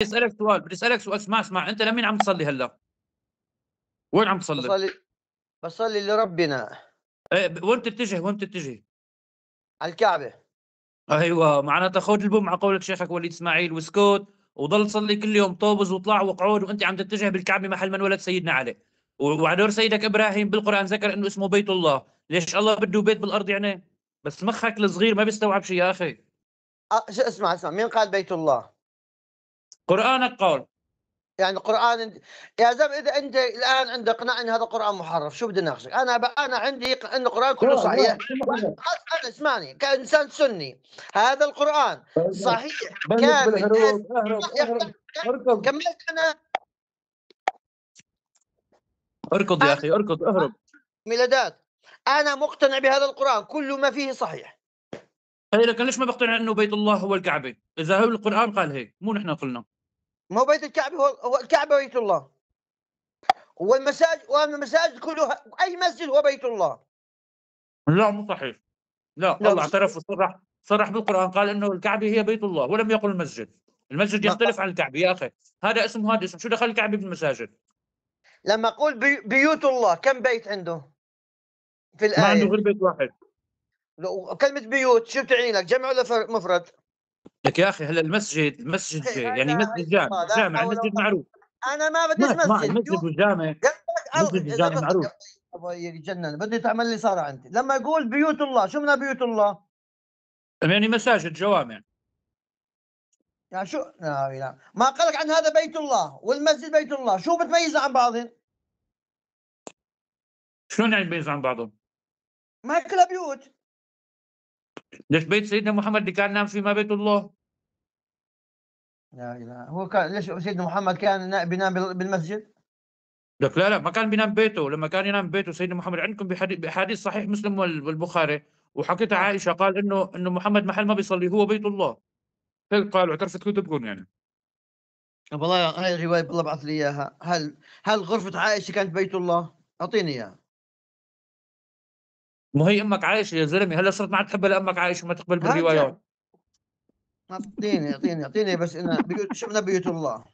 بدي اسالك سؤال. اسمع، انت لمين عم تصلي هلا؟ وين عم تصلي؟ بصلي لربنا. وين بتتجه؟ على الكعبة. ايوه، معناتها خذ البوم على قولة شيخك وليد اسماعيل واسكت، وضل صلي كل يوم طوبز وطلع وقعود، وانت عم تتجه بالكعبه محل من ولد سيدنا علي. وعدور سيدك ابراهيم بالقران ذكر انه اسمه بيت الله. ليش الله بده بيت بالارض يعني؟ بس مخك الصغير ما بيستوعب شيء يا اخي. شو اسمع مين قال بيت الله؟ قرانك قال. يعني القرآن يا زلمة، إذا أنت الآن عندك قناعة أن هذا القرآن محرف، شو بدي أناقشك؟ أنا عندي أن القرآن كله صحيح. أنا اسمعني كإنسان سني، هذا القرآن صحيح بلش كامل. بالهروب، اهرب. اركض كملت أنا. اركض يا اخي، اركض اهرب. ميلادات. أنا مقتنع بهذا القرآن كل ما فيه صحيح. هي لكن ليش ما بقتنع انه بيت الله هو الكعبه؟ اذا هو القران قال هيك، مو نحن قلنا. ما هو بيت الكعبة، هو الكعبة بيت الله، والمساجد كلها، أي مسجد هو بيت الله. لا مو صحيح. لا، لا الله مش اعترف وصرح بالقرآن، قال انه الكعبة هي بيت الله ولم يقل المسجد. المسجد ما يختلف عن الكعبة يا اخي. هذا اسم وهذا اسم، شو دخل الكعبة بالمساجد؟ لما أقول بيوت الله، كم بيت عنده في ما عنده غير الآية؟ بيت واحد. كلمة بيوت شو بتعني لك، جمع ولا مفرد؟ لك يا اخي هلا المسجد لا يعني إله مسجد إلا جامع، الله، لا حول المسجد ولا معروف. قوة. أنا ما بديش اسمع مسجد المسجد بيوت. والجامع. المسجد والجامع معروف. الله يتجنن، بدي تعمل لي صارع أنت لما يقول بيوت الله. شو من بيوت الله؟ يعني مساجد جوامع. يعني شو؟ لا إله، ما قال لك عن هذا بيت الله والمسجد بيت الله، شو بتميز عن بعضهم؟ شلون يعني بيميزوا عن بعضهم؟ ما هي كلها بيوت. ليش بيت سيدنا محمد اللي كان نام فيه ما بيت الله؟ لا إله، هو كان ليش سيدنا محمد كان بينام بالمسجد؟ لك لا ما كان بينام بيته. لما كان ينام بيته سيدنا محمد عندكم بحديث صحيح مسلم والبخاري، وحكيتها آه. عائشة، قال انه محمد محل ما بيصلي هو بيت الله. هيك قالوا، اعترفت كتبكم يعني. والله هاي الرواية بالله ابعث لي إياها. هل غرفة عائشة كانت بيت الله؟ أعطيني إياها. مو هي امك عايشه يا زلمه، هلا صرت ما عاد تحبها لامك عايشه وما تقبل هل بالروايات. أعطيني بس أنا بيوت، شو من بيوت الله؟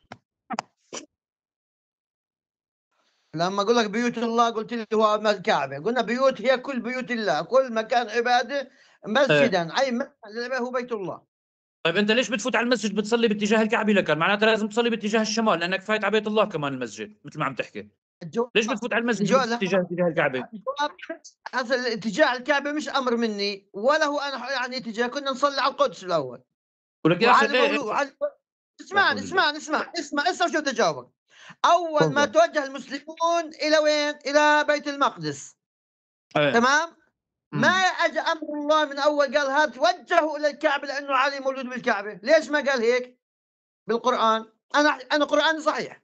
لما أقول لك بيوت الله قلت لي هو الكعبة، قلنا بيوت هي كل بيوت الله، كل مكان عبادة ايه. مسجدا، أي مكان هو بيت الله. طيب انت ليش بتفوت على المسجد بتصلي باتجاه الكعبه؟ لك معناتها لازم تصلي باتجاه الشمال، لانك فايت على بيت الله كمان المسجد مثل ما عم تحكي. الجواب ليش بتفوت على المسجد الجواب لا، اتجاه الكعبه؟ الجواب هذا اتجاه الكعبة مش أمر مني ولا هو أنا يعني اتجاه، كنا نصلي على القدس الأول ولك يا اخي وعلى ايه مولود ايه. لا اسمعني حول الله. اسمعني اسمع اسمع اسمع شو بدي أجاوبك. أول ما تفضل. توجه المسلمون إلى وين؟ إلى بيت المقدس. ايه. تمام؟ ما امم اجى امر الله من اول قال هذا توجهوا الى الكعبه لانه علي مولود بالكعبه، ليش ما قال هيك بالقران؟ انا قراني صحيح،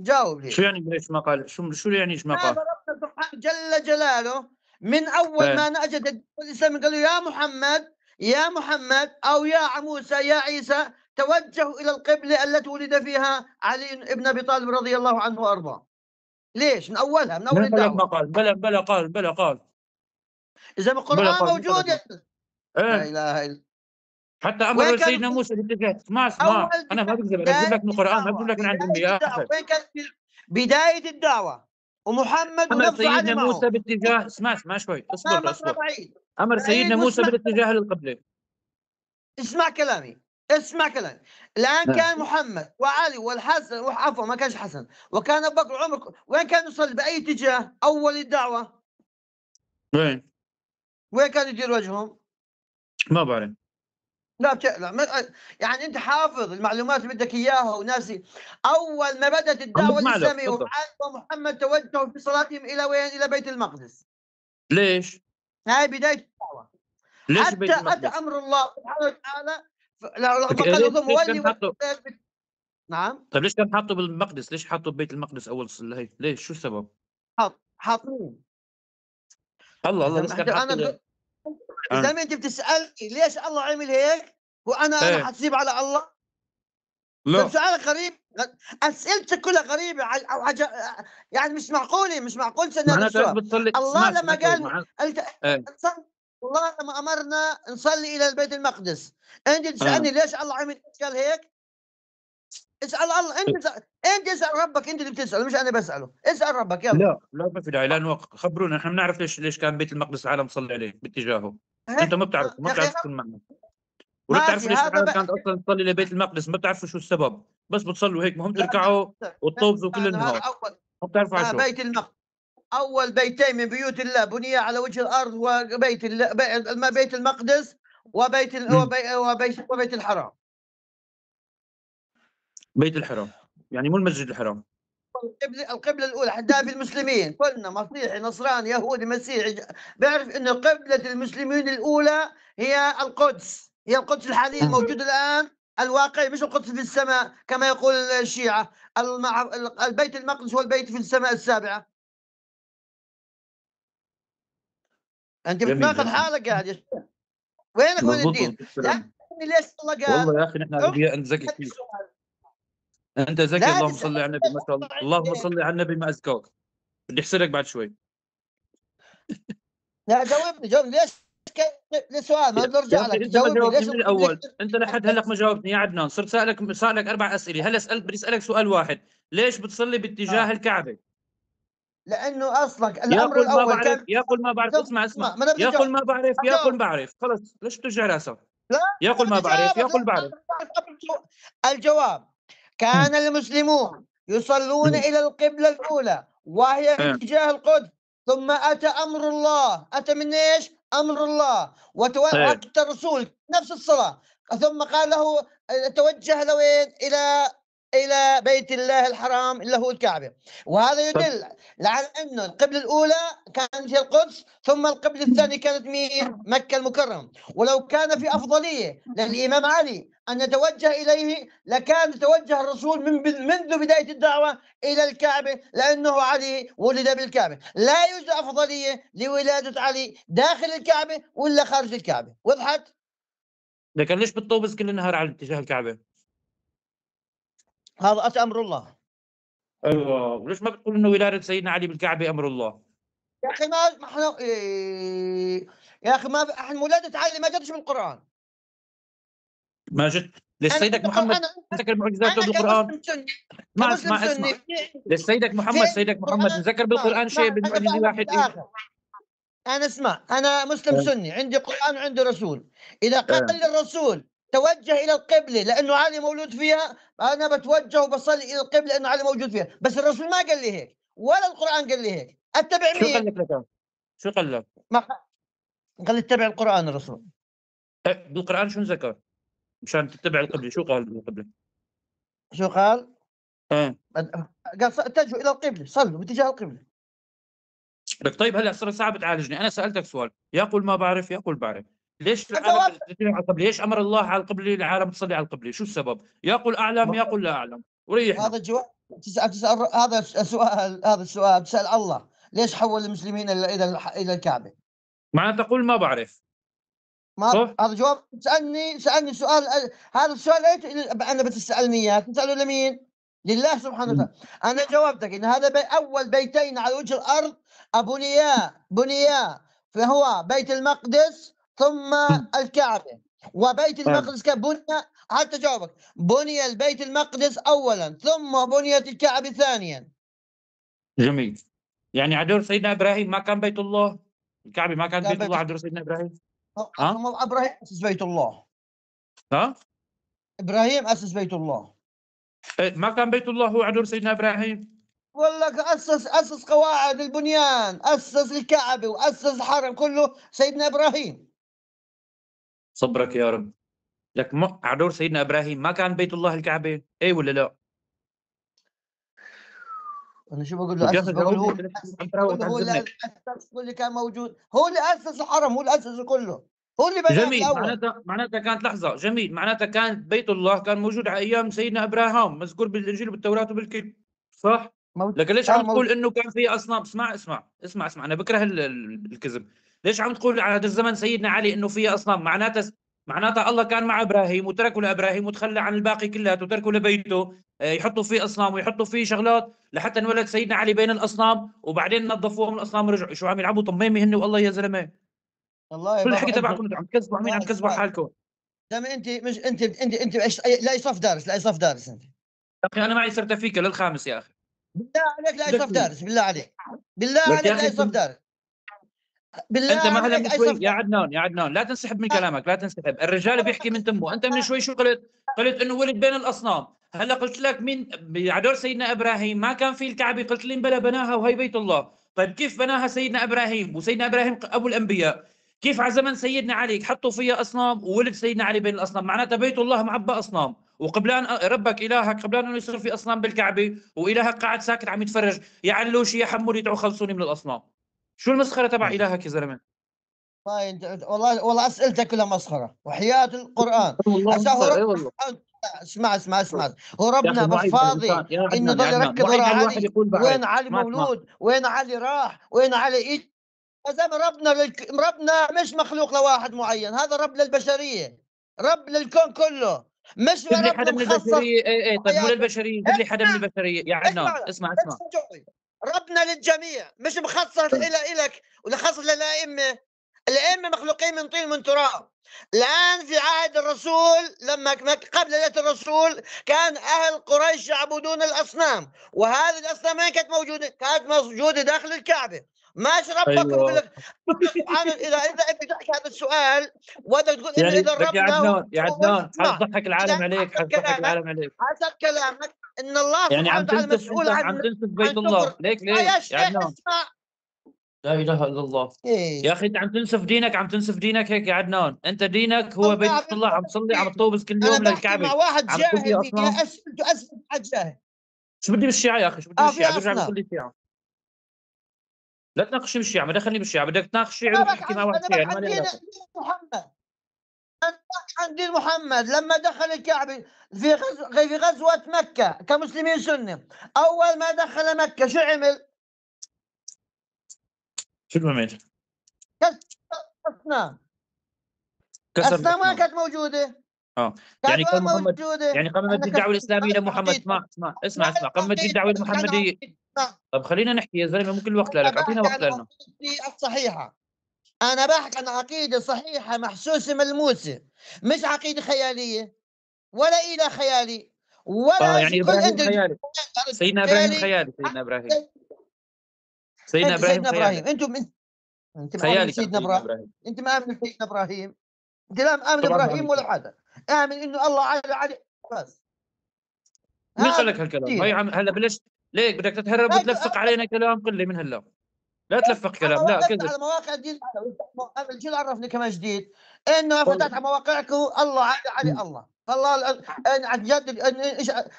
جاوب شو ليش؟ يعني ليش ما قال؟ شو يعني ايش ما هذا قال؟ ربنا سبحانه جل جلاله من اول ايه. ما نجد الاسلام قال له يا محمد، يا محمد او يا موسى يا عيسى توجهوا الى القبله التي ولد فيها علي بن ابي طالب رضي الله عنه وارضاه. ليش؟ من اولها، من اول مين قال لك ما الدعوه. قال؟ بلا قال، بلا قال. اذا بلا القران قال، مين قال لك موجود ما؟ لا ايه. اله الا. حتى وين امر كانوا سيدنا موسى باتجاه. اسمع أول انا ما بكذب، انا بجيب بداية لك من القران، ما بجيب الدعوة، لك من عند امي بداية يا الدعوة اخي. وين كانت؟ بداية الدعوة ومحمد امر ونفسه علي سيدنا موسى معه. باتجاه. اسمع شوي، ما اصبر. مرة بعيد، امر سيدنا بعيد موسى واسمع. بالاتجاه للقبله. اسمع كلامي، اسمع كلامي. الآن نعم. كان محمد وعلي والحسن، عفوا ما كانش حسن، وكان أبو بكر وعمر، وين كان يصلي بأي اتجاه أول الدعوة؟ وين؟ وين كانوا يدير وجههم؟ ما بعرف. لا لا يعني أنت حافظ المعلومات اللي بدك إياها وناسي. أول ما بدأت عم الدعوة بسمع لك، الإسلامية تفضل. وعلي ومحمد توجهوا في صلاتهم إلى وين؟ إلى بيت المقدس. ليش؟ هاي بداية الدعوة. ليش حتى بيت أتى المقدس؟ أمر الله سبحانه وتعالى لما قال ليش له ثم ليش ولي كان حاطه؟ وجهك. نعم. طيب ليش كان حاطه بالمقدس؟ ليش حاطه ببيت المقدس اول هي؟ ليش؟ شو السبب؟ حاطين. الله يا الله، زلمة ليش كان حاطه يا آه. زلمة أنت بتسألني ليش الله عمل هيك؟ وأنا ايه. حاسيب على الله؟ طيب لا. سؤالك غريب، أسئلتك كلها غريبة أو يعني مش معقولة، مش معقول سأل هذا معناته هيك السؤال. بتصلي. الله اسمع لما شوي قال قلت ايه. نصلي، الله لما أمرنا نصلي إلى البيت المقدس، أنت اه. تسألني ليش الله عمل هيك؟ قال هيك؟ اسال الله، انت اسال ربك، انت اللي بتساله مش انا بساله، اسال ربك يلا. لا ما في داعي، لانه خبرونا، احنا بنعرف ليش كان بيت المقدس العالم تصلي عليه باتجاهه. انت ما بتعرف، يا اخي تكون معنا، ولا بتعرفوا ماشي ليش هذا العالم بقى. كانت اصلا تصلي لبيت المقدس، ما بتعرفوا شو السبب، بس بتصلوا هيك، مهم تركعوا وتطوبزوا كل هذا النهار، اول ما بتعرفوا على شو. بيت المقدس، أول بيتين من بيوت الله بنيا على وجه الأرض، وبيت بيت المقدس مم. وبيت الحرام. بيت الحرام، يعني مو المسجد الحرام. القبلة الأولى حتى في المسلمين كلنا، مسيحي نصراني يهودي مسيحي، بيعرف أن قبلة المسلمين الأولى هي القدس، هي القدس الحالية مم. الموجودة الآن الواقعي، مش القدس في السماء كما يقول الشيعة. البيت المقدس هو البيت في السماء السابعة. أنت جميل بتناقض جميل. حالك قاعد يا شيخ. وينك وين مضبوط الدين؟ مضبوط لا، الكلام. ليش الله قال والله يا اخي نحن اغبياء، انت ذكي كثير، انت ذكي، لا اللهم تسأل صل على النبي، ما شاء الله، اللهم صل على النبي، ما ازكاك. بدي احسدك بعد شوي. لا جاوبني ليش لسؤال ما يا برجع اخي لك، انت ما جاوبني جاوبتني ليش من ليش الاول، انت لحد هلا ما جاوبتني يا عدنان، صرت سالك 4 اسئله، هلا بدي اسالك سؤال واحد، ليش بتصلي باتجاه آه. الكعبه؟ لانه اصلا الامر يقول ما الاول بعرف، كان يقول ما بعرف، اسمع اسمع، ما انا بدي يقول اجاوب. ما بعرف، يقول اجاوب بعرف، خلص ليش بتوجع راسك؟ لا يقول انا ما بدي بعرف، اجاوبك، يقول بعرف. الجواب مم. كان المسلمون يصلون مم. الى القبله الاولى وهي آه. باتجاه القدس، ثم اتى امر الله، اتى من ايش؟ امر الله ايه. واتى الرسول نفس الصلاه، ثم قال له توجه لوين؟ الى بيت الله الحرام اللي هو الكعبه. وهذا طب يدل على انه القبله الاولى كانت هي القدس، ثم القبله الثانيه كانت مين؟ مكه المكرمه. ولو كان في افضليه للامام علي ان يتوجه اليه لكان توجه الرسول منذ بدايه الدعوه الى الكعبه، لانه علي ولد بالكعبه. لا يوجد افضليه لولاده علي داخل الكعبه ولا خارج الكعبه. وضحت؟ لكن ليش بتطوبز كل النهار على اتجاه الكعبه؟ هذا اتى امر الله. ايوه، ليش ما بتقول انه ولاده سيدنا علي بالكعبه امر الله؟ يا اخي ما احنا يا اخي ما احنا ولاده علي ما جاتش بالقران. ما جد. ليش انا سيدك محمد انا ذكر معجزاته انا بالقران؟ كمسلم سني، ما كمسلم اسمع سني اسمع، ليش سيدك محمد القران. ذكر اسمع بالقران شيء انا بالمعجزه فاهمك في واحد؟ الاخر. انا اسمع، انا مسلم سني، عندي قران وعندي رسول. اذا قال ايه. لي الرسول توجه الى القبله لانه علي مولود فيها، انا بتوجه وبصلي الى القبله لانه علي موجود فيها. بس الرسول ما قال لي هيك ولا القران قال لي هيك. اتبع شو قال مين؟ لك؟ شو قال لك؟ ما قال لي اتبع القران الرسول. إيه، بالقران شو ذكر مشان تتبع القبله؟ شو قال بالقبله؟ شو قال؟ ايه. قال اتجهوا الى القبله، صلوا باتجاه القبله. لك طيب، هلا صار صعب تعالجني، انا سالتك سؤال، يقول ما بعرف يقول بعرف، ليش العالم الجواب تتبع على القبله؟ ليش امر الله على القبله العالم تصلي على القبله؟ شو السبب؟ يقول اعلم يقول لا اعلم، وريحنا. هذا الجواب. تسأل هذا السؤال، تسأل الله ليش حول المسلمين إلى الكعبة. معناتها تقول ما بعرف، ما صح؟ هذا جواب. سألني سؤال، هذا السؤال أنا بتسألني إياه تسأله لمين؟ لله سبحانه مم. وتعالى. أنا جاوبتك إن هذا أول بيتين على وجه الأرض بنيا فهو بيت المقدس ثم مم. الكعبة. وبيت آه. المقدس كان بني، حتى جاوبك، بني البيت المقدس أولا ثم بنيت الكعبة ثانيا. جميل. يعني على دور سيدنا ابراهيم ما كان بيت الله؟ الكعبه ما كانت كان بيت بيت الله على دور سيدنا ابراهيم؟ ها؟ إبراهيم أسس بيت الله. ها؟ إبراهيم أسس بيت الله. إيه، ما كان بيت الله هو على دور سيدنا ابراهيم؟ والله أسس قواعد البنيان، أسس الكعبة وأسس الحرم كله سيدنا إبراهيم. صبرك يا رب. لك على دور سيدنا ابراهيم ما كان بيت الله الكعبه؟ ايه ولا لا؟ أنا شو بقول له لك يا أسس؟ اخي بقول جاوبني، هو انت اللي ليش أسس، عم تراوغ بقول له هو اللي وتعذبني؟ أسس، هو اللي كان موجود، هو اللي أسس الحرم، هو اللي أسسه كله، هو اللي بناه جميل. بالأول. معناتها كانت لحظه، جميل، معناتها كانت بيت الله كان موجود على ايام سيدنا ابراهام، مذكور بالانجيل وبالتوراه وبالكتب، صح؟ موجود. لكن ليش عم موجود. تقول انه كان في اصنام؟ اسمع، انا بكره الكذب. ليش عم تقول على هذا الزمن سيدنا علي انه في اصنام؟ معناتها الله كان مع ابراهيم وتركه لابراهيم وتخلى عن الباقي كلياته وتركه لبيته، يحطوا فيه اصنام ويحطوا فيه شغلات لحتى انولد سيدنا علي بين الاصنام، وبعدين نظفوهم الاصنام ورجعوا. شو عم يلعبوا طميمه هن والله يا زلمه؟ والله يا كل بابا الحكي أنت تبعكم انتم عم تكذبوا على مين؟ عم تكذبوا على حالكم. دام أنت مش أنت لا صف دارس، لا صف دارس أنت. اخي انا معي سيرتيفيكا للخامس يا اخي. بالله عليك لا يصف دارس، بالله عليك، بالله لك يا عليك لا اخي يصف دارس، بالله انت ما هلا عليك من اي شوي صف يا دارس. عدنان، يا عدنان لا تنسحب من كلامك، لا تنسحب. الرجال بيحكي من تمه. انت من شوي شو قلت؟ قلت انه ولد بين الاصنام. هلا قلت لك مين على دور سيدنا ابراهيم ما كان في الكعبه، قلت لي بلا بناها وهي بيت الله. طيب كيف بناها سيدنا ابراهيم؟ وسيدنا ابراهيم ابو الانبياء. كيف على زمن سيدنا علي حطوا فيها اصنام وولد سيدنا علي بين الاصنام؟ معناتها بيت الله معبى اصنام، وقبلان ربك الهك قبلان انه يصير في اصنام بالكعبه، والهك قاعد ساكت عم يتفرج. يا علوشي يا حمولي تعوا خلصوني من الاصنام. شو المسخره تبع طيب الهك يا زلمه؟ والله انت والله اسئلتك كلها مسخره وحياه القران. والله هسه هو مسخره، اي ربنا والله. اسمع، هو يا اخي ربنا مو بس عيب على الانسان فاضي يا انه عدنان، يا يضل عدنان يركض مو ورا عيب على الواحد علي، يقول بعرف. وين علي اسمع اسمع. مولود، وين علي راح، وين علي يا زلمه ربنا ربنا مش مخلوق لواحد معين، هذا رب للبشريه، رب للكون كله، مش جيب لي ربنا حدا من مخصص البشريه، اي طيب مو حياته. للبشريه، جيب لي حدا من اسمع البشريه يا عدنان. اسمع اسمع اسمع. اسمع جوي. ربنا للجميع، مش مخصص إلك ولا خاص للأئمة. الأئمة مخلوقين من طين من تراب. الآن في عهد الرسول لما قبل ليلة الرسول كان أهل قريش يعبدون الأصنام، وهذه الأصنام وين كانت موجودة؟ كانت موجودة داخل الكعبة. ماش ربك بيقول ايوه لك سبحانه. إذا أنت تحكي هذا السؤال وبدك تقول إنه يعني إذا لك يا ربنا هو عدنان، يا هو عدنان اسمع، حتضحك إذا العالم عليك، حسب حتضحك كلامك، العالم عليك. حسب كلامك إن الله يعني سبحانه عم وتعالى تنسف، مسؤول انت عم عن تنسف بيت سفر. الله ليك يا ليه يا شيخ عدنان؟ اسمع. لا اله الا الله. إيه يا اخي انت عم تنسف دينك، عم تنسف دينك هيك يا عدنان. انت دينك هو والله بيت عم الله، عم تصلي عم بحكي، تطوبس كل انا يوم بحكي للكعبه. مع واحد عم تقول جاهل فيها فيها، اصنام. اسئلته اسئله حد جاهل. شو بدي بالشيعه يا اخي؟ شو بدي اه بالشيعه؟ فيها بيرجع اصنام. بيقول لي شيعه. لا تناقشني بالشيعة، ما دخلني بالشيعة. بدك تناقشي انا روح بحكي احكي عن مع واحد انا شيعي، بحكي انا عن مالي دين علاقة. محمد. انا بحكي عن دين محمد لما دخل الكعبه في غزوه مكه كمسلمين سنه. اول ما دخل مكه شو عمل؟ شو المهم؟ كسر اصنام. كسر اصنام وين الاصنام. كانت موجوده؟ اه كانت يعني قال وين محمد، موجوده؟ يعني قبل ما انا تجي الدعوة كسرت الإسلامية لمحمد. عقيدتك. اسمع قبل ما تجي الدعوة انا بحكي عن المحمدية. عقيدتي. طب خلينا نحكي يا زلمة، مو كل وقت انا لك، اعطينا بحكي وقت عن لنا. عقيدتي الصحيحه. أنا باحكي عن عقيدة صحيحة محسوسة ملموسة، مش عقيدة خيالية ولا إله خيالي اه ولا يعني كل ابراهيم أنت خيالي. سيدنا ابراهيم خيالي. خيالي. سيدنا ابراهيم. سيدنا أنت ابراهيم سيدنا خيالي. إبراهيم، أنت مآمن خيالي كان بسيدنا سيدنا إبراهيم، ابراهيم. أنت مآمن بسيدنا إبراهيم، أنت لا مآمن طبعا ما عمل إبراهيم ولا كده. حدا، آمن إنه الله علي بس. مين قال هذا لك هالكلام؟ هاي دينك. عم هلا بلشت ليك بدك تتهرب هيك وتلفق علينا كلام؟ قل لي من هلا. لا تلفق كلام، لا افتح كذب. على مواقع الدين. شو عرفني كمان جديد؟ انه فتحت والله. على مواقعكم الله علي الله الله عن جد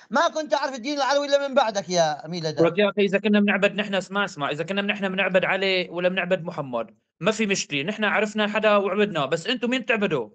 ما كنت اعرف الدين العلوي الا من بعدك يا ميلاد. لك يا اخي اذا كنا بنعبد نحن، اسمع اذا كنا نحن بنعبد علي ولا بنعبد محمد ما في مشكله، نحن عرفنا حدا وعبدناه. بس انتم مين بتعبدوا؟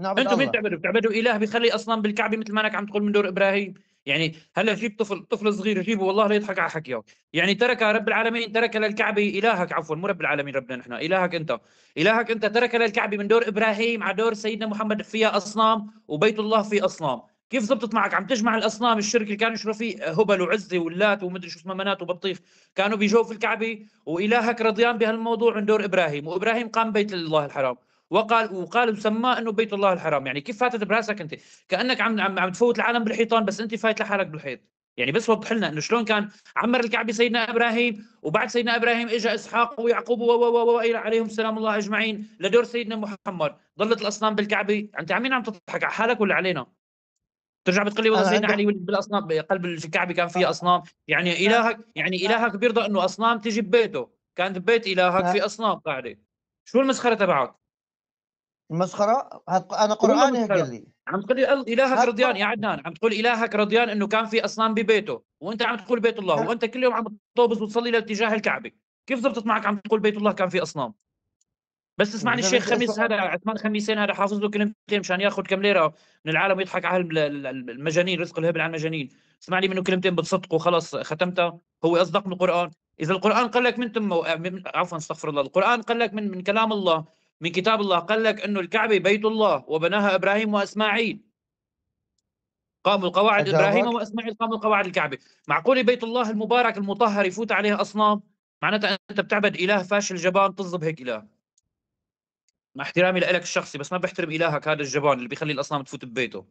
نعبد انتم مين الله. بتعبدوا اله بيخلي اصنام بالكعبه مثل ما انك عم تقول من دور ابراهيم. يعني هلا جيب طفل صغير جيبه والله لا يضحك على حكيه. يعني ترك رب العالمين، ترك للكعبه الهك، عفوا مو رب العالمين، ربنا نحن الهك انت. الهك انت ترك للكعبه من دور ابراهيم على دور سيدنا محمد فيها اصنام، وبيت الله فيه اصنام. كيف زبطت معك؟ عم تجمع الاصنام الشرك اللي كانوا يشرفوا فيه هبل وعزه واللات ومدري شو اسمه منات وبطيخ، كانوا بيجوا في الكعبه، والهك رضيان بهالموضوع من دور ابراهيم، وابراهيم قام بيت الله الحرام. وقال وسماه انه بيت الله الحرام. يعني كيف فاتت براسك انت؟ كانك عم تفوت العالم بالحيطان بس انت فايت لحالك بالحيط. يعني بس وضح لنا انه شلون كان عمر الكعبه سيدنا ابراهيم، وبعد سيدنا ابراهيم اجى اسحاق ويعقوب عليهم السلام الله اجمعين لدور سيدنا محمد، ضلت الاصنام بالكعبه. انت عمين عم تضحك على حالك ولا علينا؟ ترجع بتقول لي والله انا سيدنا عندي علي ولد بالاصنام بقلب الكعبه كان فيها اصنام. يعني الهك بيرضى انه اصنام تيجي ببيته؟ كان ببيت الهك في اصنام قاعده. شو المسخره تبعك؟ المسخره. انا والله قراني هيك قال مسخره. لي. عم تقول لي الهك هذا رضيان يا قرآن. عدنان، عم تقول الهك رضيان انه كان في اصنام ببيته، وانت عم تقول بيت الله، وانت كل يوم عم تطوبز وتصلي لاتجاه الكعبه. كيف زبطت معك عم تقول بيت الله كان في اصنام؟ بس اسمعني الشيخ خميس هذا عثمان خميسين هذا حافظ له كلمتين مشان ياخذ كم ليره من العالم ويضحك على المجانين، رزق الهبل على المجانين. اسمعني منه كلمتين بتصدقوا خلص ختمتها. هو اصدق من القران. اذا القران قال لك من تم عفوا استغفر الله، القران قال لك من كلام الله، من كتاب الله، قال لك انه الكعبه بيت الله وبناها ابراهيم واسماعيل. قاموا القواعد ابراهيم اجاوبك. واسماعيل، قاموا القواعد الكعبه. معقول بيت الله المبارك المطهر يفوت عليه اصنام؟ معناتها انت بتعبد اله فاشل جبان، طز بهيك اله. مع احترامي لك الشخصي، بس ما بحترم الهك هذا الجبان اللي بيخلي الاصنام تفوت ببيته.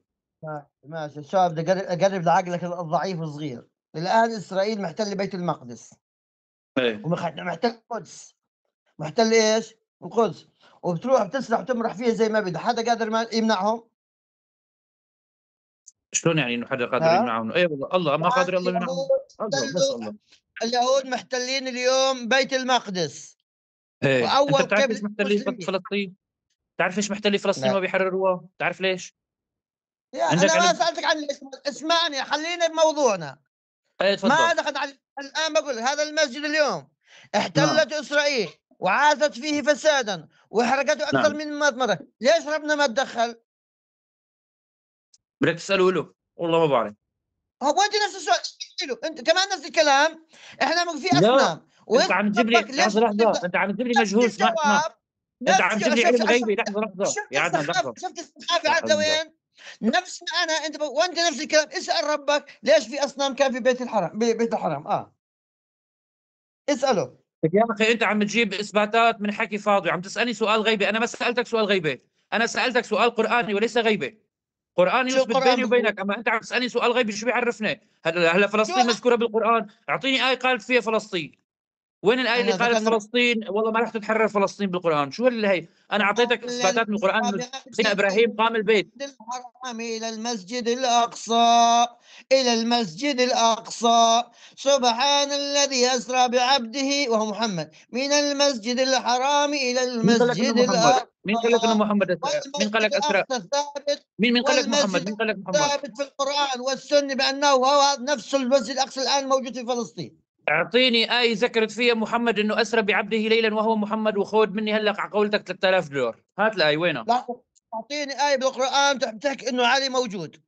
ماشي الشباب بدي أقرب لعقلك الضعيف الصغير. الآن إسرائيل محتلة بيت المقدس ايه محتل القدس. محتل إيش؟ القدس. وبتروح بتسرح وتمرح فيها زي ما بدها، حدا قادر يمنعهم؟ شلون يعني انه حدا قادر ها؟ يمنعهم؟ ايه والله الله ما الآن قادر الله يمنعهم. الله بس محتلوا الله. اليهود محتلين اليوم بيت المقدس، ايه انت وأول بتعرف ليش قبلة محتلين المسلمين. فلسطين؟ بتعرف ليش محتلين فلسطين لا وما بيحرروها؟ بتعرف ليش؟ يا عندك أنا ما علم؟ سألتك عن الاسم، اسمعني خلّينا بموضوعنا. ايه ما تفضل. دخلت على الآن باقول هذا المسجد اليوم نعم احتلته إسرائيل وعاثت فيه فسادًا وحرقته أكثر نعم. من 100 مرة، ليش ربنا ما تدخّل؟ بدك تساله له والله ما بعرف. هو أنت نفس السؤال اسألي له، أنت كمان نفس الكلام. إحنا في لا أصنام انت واسم عم تجيب ربك لي ليش لحظه ما لحظه، تبدأ؟ انت عم تجيب لي نفس مجهول. اسمع اسمع، الجواب. انت عم تجيب لي علم شوف غيبي. لحظه لحظه شُفت يا عدنان السخافة، لحظه. شُفت السخافة لا حول عدّا الله. وين؟ نفس ما أنا أنت وأنت نفس الكلام، اسأل ربك ليش في أصنام كان في بيت الحرم ببيت الحرم، اسأله. لك يا اخي انت عم تجيب اثباتات من حكي فاضي، عم تسالني سؤال غيبي. انا ما سالتك سؤال غيبي، انا سالتك سؤال قراني وليس غيبي. قراني شو يثبت القرآن بيني بيقول؟ وبينك، اما انت عم تسالني سؤال غيبي شو بيعرفني؟ هلا شو فلسطين مذكوره بالقران، اعطيني ايه قالت فيها فلسطين. وين الآية اللي إحنا قالت ذكرنا فلسطين والله ما راح تتحرر فلسطين بالقرآن؟ شو اللي هي؟ أنا أعطيتك إثباتات من القرآن إنه سيدنا إبراهيم قام البيت. الحرام إلى المسجد الأقصى، إلى المسجد الأقصى، سبحان الذي أسرى بعبده وهو محمد من المسجد الحرام إلى مين قال لك إنه المسجد محمد؟ مين قال لك إنه الأقصى. مين قال والمسجد لك أسرى؟ الأقصى ثابت، مين قال لك محمد؟ والمسجد مين قال لك محمد؟ ثابت في القرآن والسنة بأنه هو نفس المسجد الأقصى الآن موجود في فلسطين. اعطيني آية ذكرت فيها محمد إنه أسرى بعبده ليلا وهو محمد، وخذ مني هلا على قولتك 3000 دولار. هات الآية وينها؟ لحظة، أعطيني آية بالقرآن بتحكي إنه علي موجود.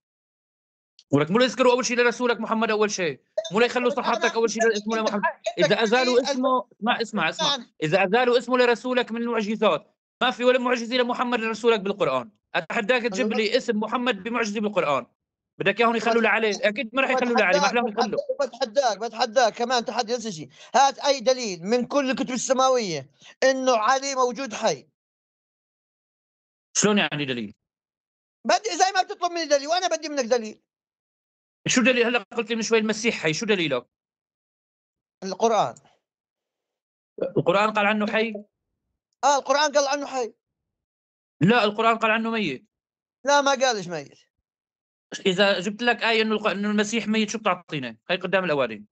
ولك مو يذكروا أول شيء لرسولك محمد أول شيء، مو يخلوا صحابتك أول شيء اسمه عندك لمحمد. حق، عندك إذا أزالوا علي اسمه اسمع، المعنى. إذا أزالوا اسمه لرسولك من المعجزات، ما في ولا معجزة لمحمد لرسولك بالقرآن. أتحداك تجيب لي اسم محمد بمعجزة بالقرآن. بدك إياهم يخلوا له عليه؟ أكيد ما راح يخلوا له عليه، ما أحلاهم يخلوا. باتحداك كمان تحدي نفس الشيء. هات أي دليل من كل الكتب السماوية إنه علي موجود حي. شلون يعني دليل؟ بدي زي ما بتطلب مني دليل وأنا بدي منك دليل. شو دليل؟ هلا قلت لي من شوي المسيح حي، شو دليلك؟ القرآن. القرآن قال عنه حي؟ القرآن قال عنه حي. لا القرآن قال عنه ميت. لا ما قالش ميت. إذا جبت لك آية إنه المسيح ميت شو بتعطيني؟ هي قدام الأوادم.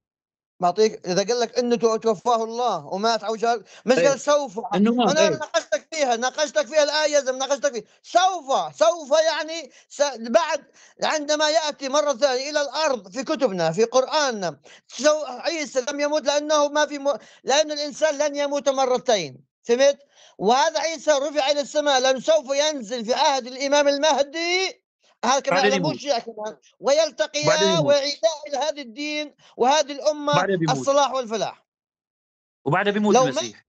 بعطيك إذا قال لك إنه توفاه الله ومات عوجل، مش إيه قال سوف. إنه مات أنا إيه. ناقشتك فيها الآية يا زلمة، ناقشتك فيها. سوف يعني بعد عندما يأتي مرة ثانية إلى الأرض في كتبنا في قرآننا. عيسى لم يموت لأنه ما في لأن الإنسان لن يموت مرتين، فهمت؟ وهذا عيسى رفع إلى السماء لأنه سوف ينزل في عهد الإمام المهدي. هذا كمان بعدين يعلموه يموت. الشيعة كمان، وبعدين ويلتقيا يموت. ويعيدا إلى هذا الدين وهذه الأمة وبعدين بيموت. الصلاح والفلاح. وبعدها بيموت لو ما المسيح.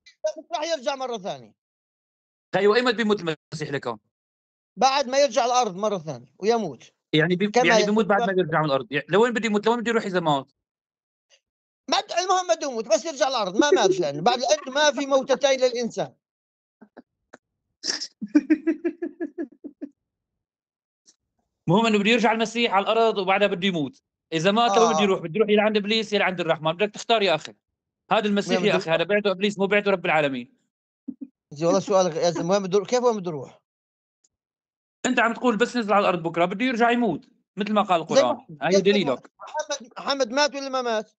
راح يرجع مرة ثانية. ايوه ايمتى بيموت المسيح لكون؟ بعد ما يرجع الأرض مرة ثانية ويموت يعني كما يعني بيموت يقول. بعد ما بيرجع من الارض. يعني لوين بده يموت؟ لوين بده يروح اذا مات؟ المهم بده يموت بس يرجع الأرض، ما ماتش لأنه لأنه ما في موتتين للإنسان. المهم انه بده يرجع المسيح على الارض وبعدها بده يموت. اذا مات لوين بده آه يروح؟ بده يروح الى عند ابليس يا عند الرحمن؟ بدك تختار يا اخي. هذا وين المسيح يا بده اخي، هذا يروح؟ بعته ابليس مو بعته رب العالمين. والله سؤال يا زلمة، وين بده كيف وين بده يروح؟ انت عم تقول بس نزل على الارض بكره بده يرجع يموت مثل ما قال زي القران. محمد هي دليلك. محمد مات ولا ما مات؟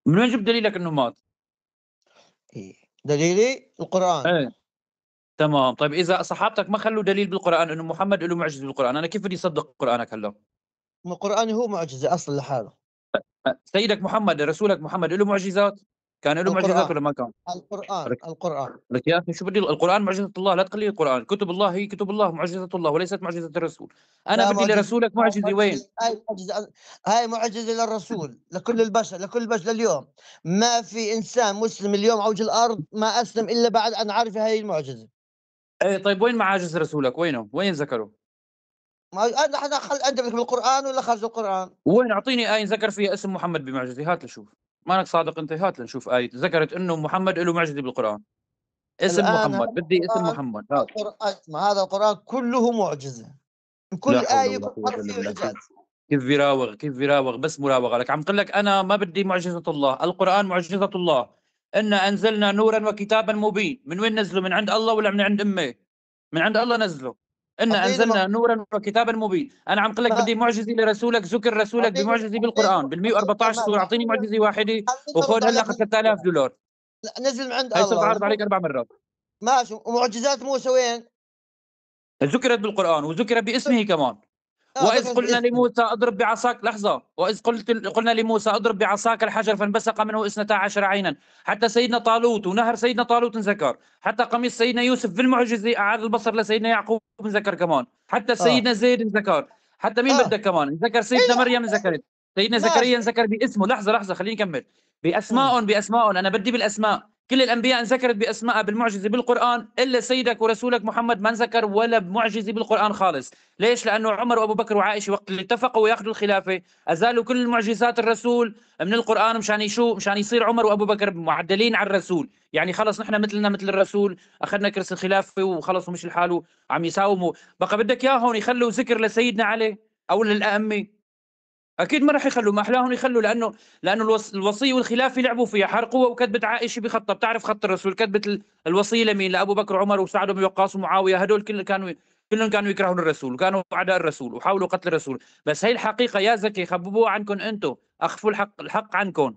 من وين جبت دليلك انه مات؟ إيه دليلي القرآن. ايه تمام. طيب اذا صحابتك ما خلوا دليل بالقران انه محمد له معجزه بالقران، انا كيف بدي اصدق قرانك هلا؟ القرآن هو معجزة أصلا لحاله. سيدك محمد رسولك محمد له معجزات؟ كان له معجزات القرآن ولا ما كان؟ القرآن. لك يا اخي شو بدي القران معجزه الله، لا تقلي القران. كتب الله هي كتب الله معجزه الله وليست معجزه الرسول. انا لا بدي معجزة. لرسولك معجزه وين؟ هاي معجزة للرسول لكل البشر، لليوم. ما في إنسان مسلم اليوم على وجه الأرض ما أسلم إلا بعد أن عرف هاي المعجزة. ايه طيب وين معاجز رسولك؟ وينه؟ وين ذكروا؟ ما أنا أنت بدك بالقرآن ولا خارج القرآن؟ وين؟ اعطيني آية ذكر فيها اسم محمد بمعجزه، هات لشوف. مانك صادق انت، هات لنشوف آية ذكرت انه محمد له معجزه بالقران. اسم الآن هذا محمد، بدي اسم القرآن محمد هات. اسمع هذا القرآن كله معجزة. كل حول آية ولا كل قوة حرف إلا فيه بالله. إعجاز. كيف بيراوغ، كيف بيراوغ، بس مراوغة لك. عم قل لك أنا ما بدي معجزة الله، القرآن معجزة الله. إنا أنزلنا نورا وكتابا مبين. من وين نزله؟ من عند الله ولا من عند أمه؟ من عند الله نزله. إنا أعطيني أنزلنا نورا وكتابا مبين. أنا عم قل لك ما بدي معجزة لرسولك، ذكر رسولك بمعجزة بالقرآن بال 114 سورة، أعطيني معجزة واحدة خليني وخذ أرد هلا عليك 3000 دولار. نزل من عند هي صرت الله أعرض عليك 4 مرات. ماشي. ومعجزات موسى وين؟ ذكرت بالقرآن وذكر باسمه كمان. وإذ ذكرت قلنا باسمه. لموسى اضرب بعصاك، لحظة، وإذ قلنا لموسى اضرب بعصاك الحجر فانبثق منه 12 عينا. حتى سيدنا طالوت ونهر سيدنا طالوت انذكر. حتى قميص سيدنا يوسف في المعجزة أعاد البصر لسيدنا يعقوب انذكر كمان. حتى اه سيدنا زيد انذكر. حتى مين اه بدك كمان انذكر؟ سيدنا إيه مريم انذكرت. سيدنا ماشي. زكريا انذكر باسمه. لحظة خليني أكمل. مم. بأسمائهم أنا بدي بالأسماء. كل الأنبياء انذكرت بأسماء بالمعجزة بالقرآن، إلا سيدك ورسولك محمد ما انذكر ولا بمعجزة بالقرآن خالص. ليش؟ لأنه عمر وأبو بكر وعائشة وقت اللي اتفقوا ياخذوا الخلافة أزالوا كل معجزات الرسول من القرآن، مشان يصير عمر وأبو بكر معدلين على الرسول. يعني خلص نحن مثلنا مثل الرسول، أخذنا كرسي الخلافة وخلص ومش الحال عم يساوموا. بقى بدك إياه هون يخلوا ذكر لسيدنا علي أو للأئمة؟ اكيد ما راح يخلوا، ما احلاهم يخلوا، لانه الوصيه والخلافه لعبوا فيها، حرقوها وكتبت عائشه بخطها. بتعرف خط الرسول كتبت الوصيه لمين؟ لابو بكر وعمر وسعد بن وقاص ومعاويه. هدول كلهم كانوا يكرهون الرسول وكانوا اعداء الرسول وحاولوا قتل الرسول. بس هي الحقيقه يا زكي، خببوها عنكم انتم، اخفوا الحق عنكم.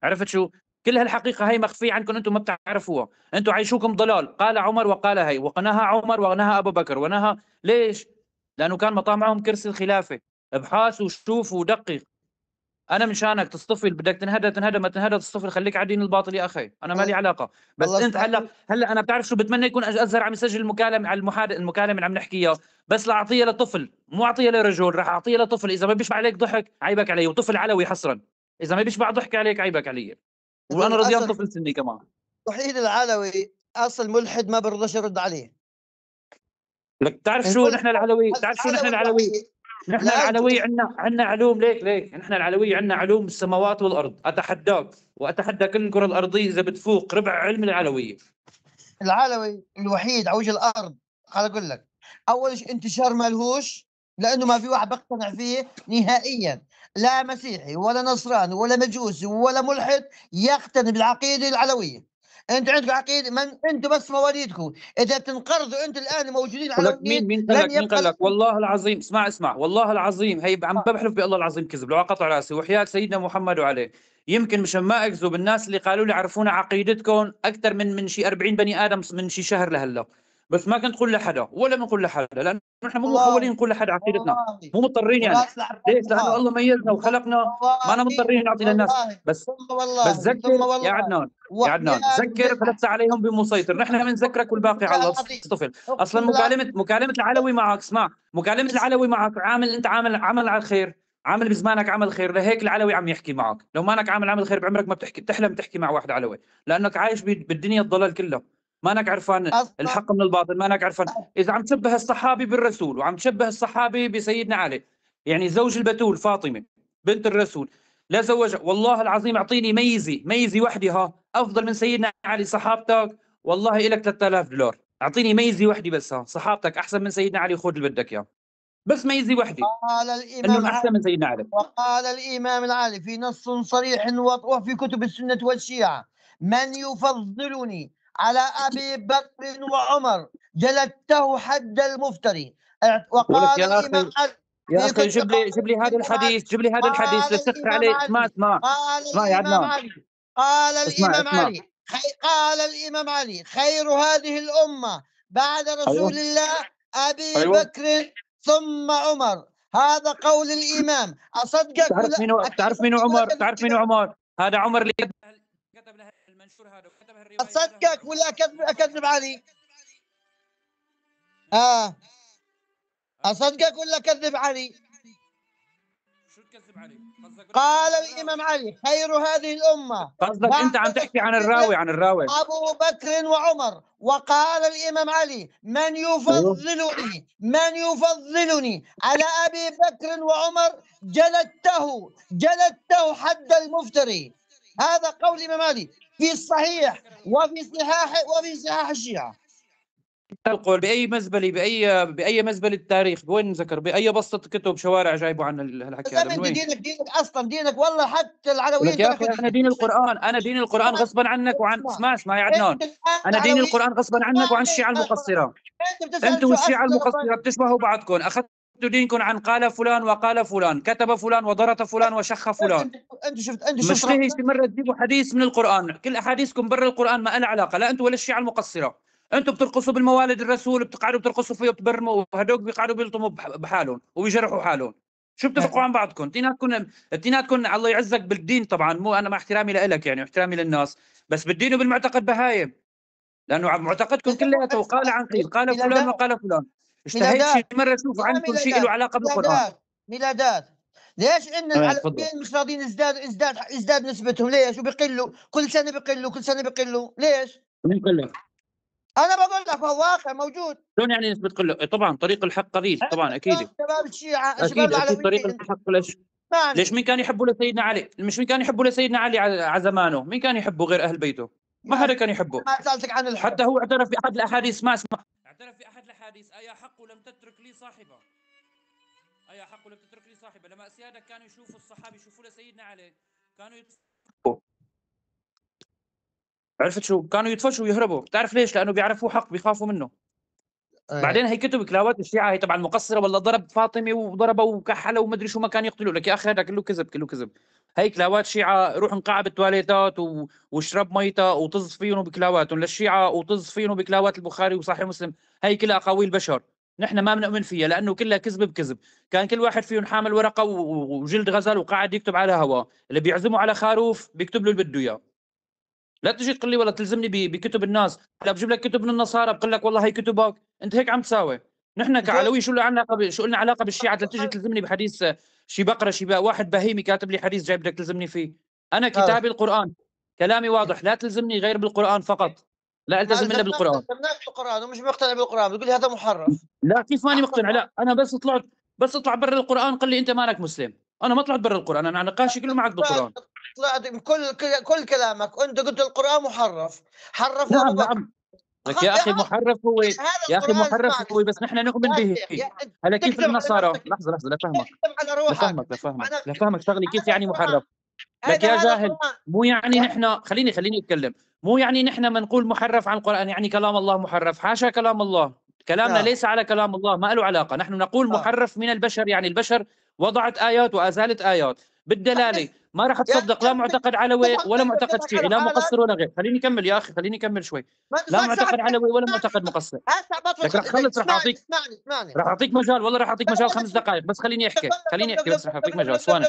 عرفت شو؟ كل هالحقيقه هي مخفيه عنكم، انتم ما بتعرفوها. انتم عايشوكم ضلال. قال عمر وقال هي، ونهى عمر ونهى ابو بكر ونهى. ليش؟ لانه كان مطامعهم كرسي الخلافه. ابحث وشوف ودقق. انا مشانك تصطفل، بدك تنهدى تنهدى، ما تنهدى تصطفل، خليك على دين الباطل يا اخي، انا مالي علاقه. بس خلصت انت هلا علي. هلا انا بتعرف شو بتمنى؟ يكون ازهر عم يسجل المكالمه على المكالمه اللي عم نحكي اياه، بس لاعطيها لطفل، مو اعطيها لرجل. راح اعطيها لطفل، اذا ما بيشبع عليك ضحك عيبك علي، وطفل علوي حصرا. اذا ما بيشبع ضحك عليك عيبك علي، وانا رضيان للأسف طفل سني كمان. وحيد العلوي أصل ملحد ما برضاش يرد عليه. لك بتعرف شو الملحد نحن العلوي؟ بتعرف شو نحن العلوي العلوي؟ الوحيد. نحن لا أنتم العلوي عندنا علوم. ليك نحن العلوي عندنا علوم السماوات والارض. اتحداك واتحدى كل الكره الارضيه اذا بتفوق ربع علم العلويه. العلوي الوحيد على وجه الأرض. خل أقول لك أول شيء انتشار ملهوش، لأنه ما في واحد بقتنع فيه نهائيا. لا مسيحي ولا نصراني ولا مجوسي ولا ملحد يقتنع بالعقيدة العلوية. أنتوا عندكم عقيدة، من أنتوا بس مواليدكم إذا بتنقرضوا أنتوا الآن موجودين قل لك مين علويين مين قال لن لك مين يبقى قال لك؟ لكم. والله العظيم، اسمع والله العظيم، هي عم بحلف بالله العظيم كذب، لو قطع راسي وحياة سيدنا محمد وعليه. يمكن مشان ما اكذب، الناس اللي قالوا لي عرفونا عقيدتكم اكثر من شي 40 بني ادم من شي شهر لهلا. بس ما كنت اقول لحدا ولا بنقول لحدا، لانه نحن مو مخولين والله نقول لحدا عقيدتنا. والله مو مضطرين يعني. وراس العباس ليش؟ لانه الحار. الله ميزنا وخلقنا، ما أنا والله مضطرين نعطي للناس. والله بس ثم بس والله ثم ذكر يا والله عدنان، يا عدنان وحياة ذكر فلست عليهم بمسيطر. نحن بنذكرك والباقي على الله. العظيم اصطفل. اصلا اقسم بالله. مكالمه العلوي معك، اسمع، مكالمه العلوي معك عامل، انت عمل على الخير، عامل بزمانك عمل خير، لهيك العلوي عم يحكي معك. لو مانك عامل خير بعمرك ما بتحلم تحكي مع واحد علوي، لانك عايش بالدنيا الضلال كلها. مانك عرفان اصلا الحق من الباطل، مانك عرفان. اذا عم تشبه الصحابي بالرسول وعم تشبه الصحابي بسيدنا علي، يعني زوج البتول فاطمه بنت الرسول، لا زوج والله العظيم. اعطيني ميزه وحده ها افضل من سيدنا علي صحابتك، والله لك 3000 دولار. اعطيني ميزه وحده بس، ها صحابتك احسن من سيدنا علي، خذ اللي بدك اياه، بس ميزه وحده قال الامام انهم احسن علي. من سيدنا علي. وقال الامام العالي في نص صريح وفي كتب السنه والشيعه: من يفضلني على ابي بكر وعمر جلدته حد المفتري. ولك وقال يا الامام اخي، علي يا في اخي كتب، جيب لي قال هذا الامام علي الحديث، جيب لي هذا الحديث قال لتفتخر الامام عليه. اسمع علي اسمع قال اسمع يا الامام عدنان، علي قال اسمع الامام اسمع. علي قال الامام علي: خير هذه الامه بعد رسول ايوه الله ابي ايوه. بكر ثم عمر. هذا قول الامام. اصدقك ولا تعرف مين اكذبك ولا عمر؟ تعرف مين اكذب؟ عمر؟ هذا عمر اللي كتب له المنشور هذا وكتب الروايه. هذا هو اصدقك عمر. ولا اكذب علي؟ ها اه اصدقك ولا اكذب علي؟ شو تكذب علي؟ قصدك بدك قال تكذب على الراوي؟ الامام علي: خير هذه الامه قصدك بعد انت عم تحكي رسول عن الله الراوي. أبو بكر وعمر. وقال الإمام علي: ايوه. من يفضلني على أبي بكر وعمر جلدته حد المفتري. هذا قول الإمام علي في الصحيح وفي صحاح الشيعة. القول باي مزبله، باي مزبله تاريخ، وين ذكر؟ باي بسطه كتب شوارع جايبوا عن الحكي هذا؟ من انت وين؟ دينك اصلا دينك والله حتى العلويين لك يا اخي تركوا انا دين القران، انا دين القران غصبا عنك وعن، اسمع يا عدنان، انت الان انا دين العلويين القران غصبا عنك وعن الشيعه المقصره. انت بتسال انتم شو والشيعه اسئله المقصره بتشبهوا بعضكم، اخذتوا دينكم عن قال فلان وقال فلان، كتب فلان وضرط فلان وشخ فلان. انت شفت مشتهي ربنا؟ شي مره تجيبوا حديث من القران، كل احاديثكم برا القران ما لها علاقه، لا انتم ولا الشيعه المقصره. انتم بترقصوا بالموالد الرسول، بتقعدوا بترقصوا فيه وبتبرموا، وهدوك بيقعدوا بيلطموا بحالهم وبيجرحوا حالهم. شو بتفرقوا عن بعضكم؟ اثنيناتكم الله يعزك بالدين طبعا، مو انا مع احترامي لك يعني واحترامي للناس، بس بالدين وبالمعتقد بهايم، لانه معتقدكم كلياته قال عن قيل، قال فلان ميلادات وقال فلان. اشتهيت شي ميلادات مره اشوف يا عندكم شيء له علاقه بالقران؟ ميلادات ليش ان تفضل. العلويين مش راضيين ازداد نسبتهم؟ ليش؟ وبيقلوا كل سنه، بيقلوا ليش؟ مين قال لك؟ انا بقول لك هو واقع موجود. شلون يعني نسبه قله؟ طبعا طريق الحق قليل طبعا، اكيد شباب الشيعه، شباب اكيد طريق العلويين. الحق. ليش معني مين كان يحبه لسيدنا علي؟ مش مين كان يحبه لسيدنا علي على زمانه؟ مين كان يحبه غير اهل بيته؟ ما ما حدا كان يحبه. ما سالتك عن الحب. حتى هو اعترف في احد الاحاديث، اسمع، اعترف في احد الاحاديث: ايا حق لم تترك لي صاحبا، ايا حق لم تترك لي صاحبا. لما اسيادك كانوا يشوفوا الصحابه يشوفوا لسيدنا علي، كانوا يتصفوا. عرفت شو؟ كانوا يطفشوا ويهربوا. بتعرف ليش؟ لانه بيعرفوا حق، بيخافوا منه. بعدين هي كتب كلاوات الشيعة هي طبعا مقصرة، والله ضرب فاطمة وضربه وكحله ومدري شو ما كان يقتلوا. لك يا اخي هذا كله كذب، كله كذب. هي كلاوات شيعة، روح انقع بالتواليتات واشرب ميته وطز فيهم بكلاواتهم للشيعة، وطز فيهم بكلاوات البخاري وصحيح مسلم. هي كلها اقاويل بشر، نحن ما بنؤمن فيها لانه كلها كذب بكذب. كان كل واحد فيهم حامل ورقه وجلد غزل وقاعد يكتب على هوا، اللي بيعزمه على خروف بيكتب له اللي بده اياه. لا تجي تقول لي والله تلزمني بكتب الناس. هلا بجيب لك كتب من النصارى بقول لك والله هي كتبك، انت هيك عم تساوي. نحن كعلوي شو لنا علاقه شو لنا علاقه بالشيعه تجي تلزمني بحديث شي بقره شي واحد بهيمي كاتب لي حديث جاي بدك تلزمني فيه؟ انا كتابي القران، كلامي واضح، لا تلزمني غير بالقران فقط، لا التزم الا بالقران. الزمناك بالقران ومش مقتنع بالقران، بتقول لي هذا محرف. لا كيف ماني مقتنع؟ لا انا بس اطلع برا القران قل لي انت مالك مسلم. انا ما طلعت برا القران، انا نقاشي كله معك بالقران. طلعت كل كلامك انت قلت القران محرف، حرفه ابو نعم بكر. نعم. لك يا اخي محرف هو، هذا يا اخي القران، محرف اسمعني هو بس نحن نؤمن يا به. شيخ، أنت هلا كيف تكذب على النصارى؟ نفسك، لحظه لفهمك، تكذب على روحك. انا لفهمك شغلي كيف هذا يعني القران، محرف. لك يا هذا جاهل، القران. مو يعني نحن خليني اتكلم. مو يعني نحن ما نقول محرف عن القران يعني كلام الله محرف، حاشا كلام الله. كلامنا اه ليس على كلام الله، ما له علاقه. نحن نقول اه محرف من البشر، يعني البشر وضعت ايات وازالت ايات بالدلاله. ما راح يا تصدق لا معتقد علوي ولا معتقد تضحك شيعي، على لا حالك. مقصر ولا غير. خليني اكمل يا اخي، خليني اكمل شوي. ما انت لا صار ساعه معتقد علوي ولا معتقد مقصر. هسه بطل لك راح اخلص، راح اسمعني اعطيك، اسمعني. راح اعطيك مجال، والله راح اعطيك مجال 5 دقائق بس، خليني احكي، بس راح اعطيك مجال ثواني.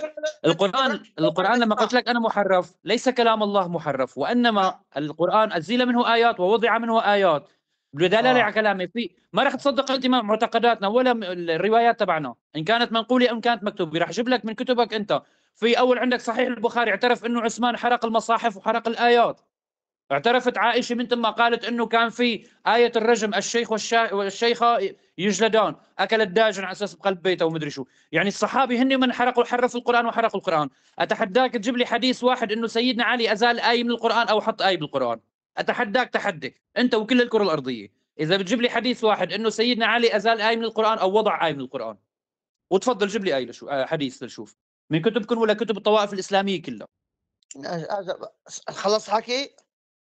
القرآن لما قلت لك انا محرف، ليس كلام الله محرف، وانما القرآن ازيل منه ايات ووضع منه ايات بدلاله على كلامي. في ما راح تصدق انت معتقداتنا ولا الروايات تبعنا، ان كانت منقوله ام كانت مكتوبه. راح اجيب لك من كتبك انت. في اول عندك صحيح البخاري اعترف انه عثمان حرق المصاحف وحرق الايات. اعترفت عائشة من ثم قالت انه كان في آية الرجم، الشيخ والشيخة يجلدان، اكل الداجن على اساس بقلب بيته ومدري شو. يعني الصحابي هن من حرفوا القرآن وحرقوا القرآن. اتحداك تجيب لي حديث واحد انه سيدنا علي ازال آية من القرآن او حط آية بالقرآن. اتحداك تحدي انت وكل الكرة الارضية، اذا بتجيب لي حديث واحد انه سيدنا علي ازال آية من القرآن او وضع آية من القرآن. وتفضل جيب لي آية حديث لنشوف من كتبكم ولا كتب الطوائف الإسلامية كلها. خلص حكي.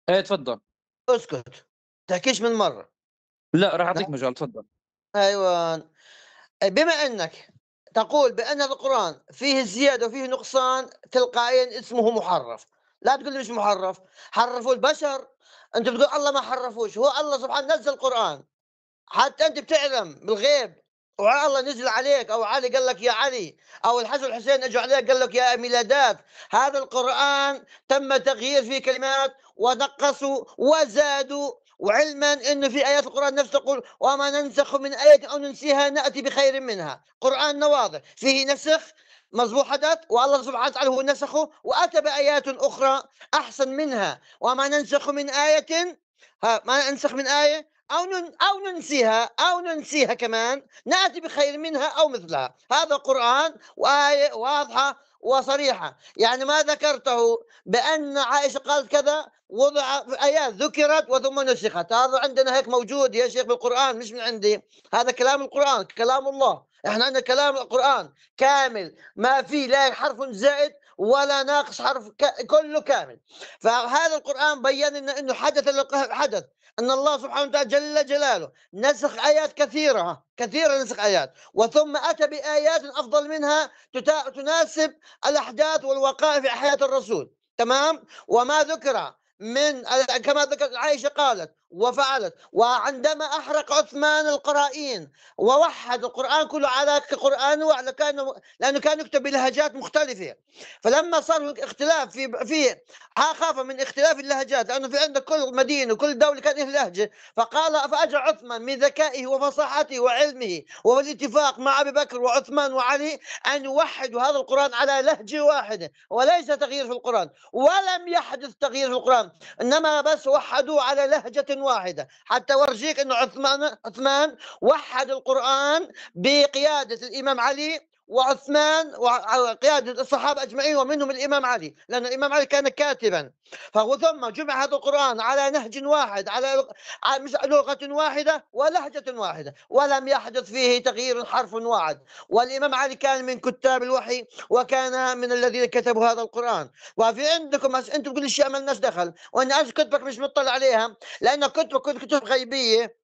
ايه تفضل. اسكت تحكيش من مره. لا راح اعطيك مجال، تفضل. ايوه، بما انك تقول بان القران فيه زياده وفيه نقصان، تلقائيا اسمه محرف. لا تقول لي مش محرف، حرفوا البشر. انت بتقول الله ما حرفوش، هو الله سبحانه نزل القران. حتى انت بتعلم بالغيب، والله نزل عليك، او علي قال لك يا علي، او الحسن والحسين اجوا عليك قال لك يا ميلادات. هذا القران تم تغيير فيه كلمات ونقصوا وزادوا. وعلما انه في ايات القران نفسه تقول وما ننسخ من ايه او ننسيها ناتي بخير منها. قران واضح فيه نسخ، مظبوط حدث، والله سبحانه وتعالى هو نسخه واتى بايات اخرى احسن منها. وما ننسخ من ايه، ما ننسخ من ايه أو ننسيها كمان، نأتي بخير منها أو مثلها. هذا قرآن وآية واضحة وصريحة. يعني ما ذكرته بأن عائشة قالت كذا وضع في آيات ذكرت وثم نسخت، هذا عندنا هيك موجود يا شيخ بالقرآن، مش من عندي، هذا كلام القرآن، كلام الله. احنا عندنا كلام القرآن كامل، ما في لا حرف زائد ولا ناقص حرف، كله كامل. فهذا القرآن بين لنا انه حدث ان الله سبحانه وتعالى جل جلاله نسخ ايات كثيره نسخ ايات، وثم اتى بايات افضل منها تناسب الاحداث والوقائع في حياه الرسول. تمام. وما ذكر من كما ذكرت عائشه قالت وفعلت. وعندما احرق عثمان القرائين ووحد القران كله على قران واحد، لانه كان يكتب بلهجات مختلفه، فلما صار اختلاف في خاف من اختلاف اللهجات، لانه في عندك كل مدينه وكل دوله كان له لهجه، فاجى عثمان من ذكائه وفصاحته وعلمه والاتفاق مع ابي بكر وعثمان وعلي ان يوحدوا هذا القران على لهجه واحده، وليس تغيير في القران، ولم يحدث تغيير في القران، انما بس وحدوه على لهجه واحده، حتى ورجيك انه عثمان وحد القران بقياده الامام علي وعثمان وقيادة الصحابة أجمعين ومنهم الإمام علي، لأن الإمام علي كان كاتبا. ثم جمع هذا القرآن على نهج واحد، على مش لغة واحدة ولهجة واحدة، ولم يحدث فيه تغيير حرف واحد. والإمام علي كان من كتاب الوحي وكان من الذين كتبوا هذا القرآن. وفي عندكم أنتم كل شيء ما لناش دخل، وأن كتبك مش مطلع عليها، لأن كتبك كتب غيبية،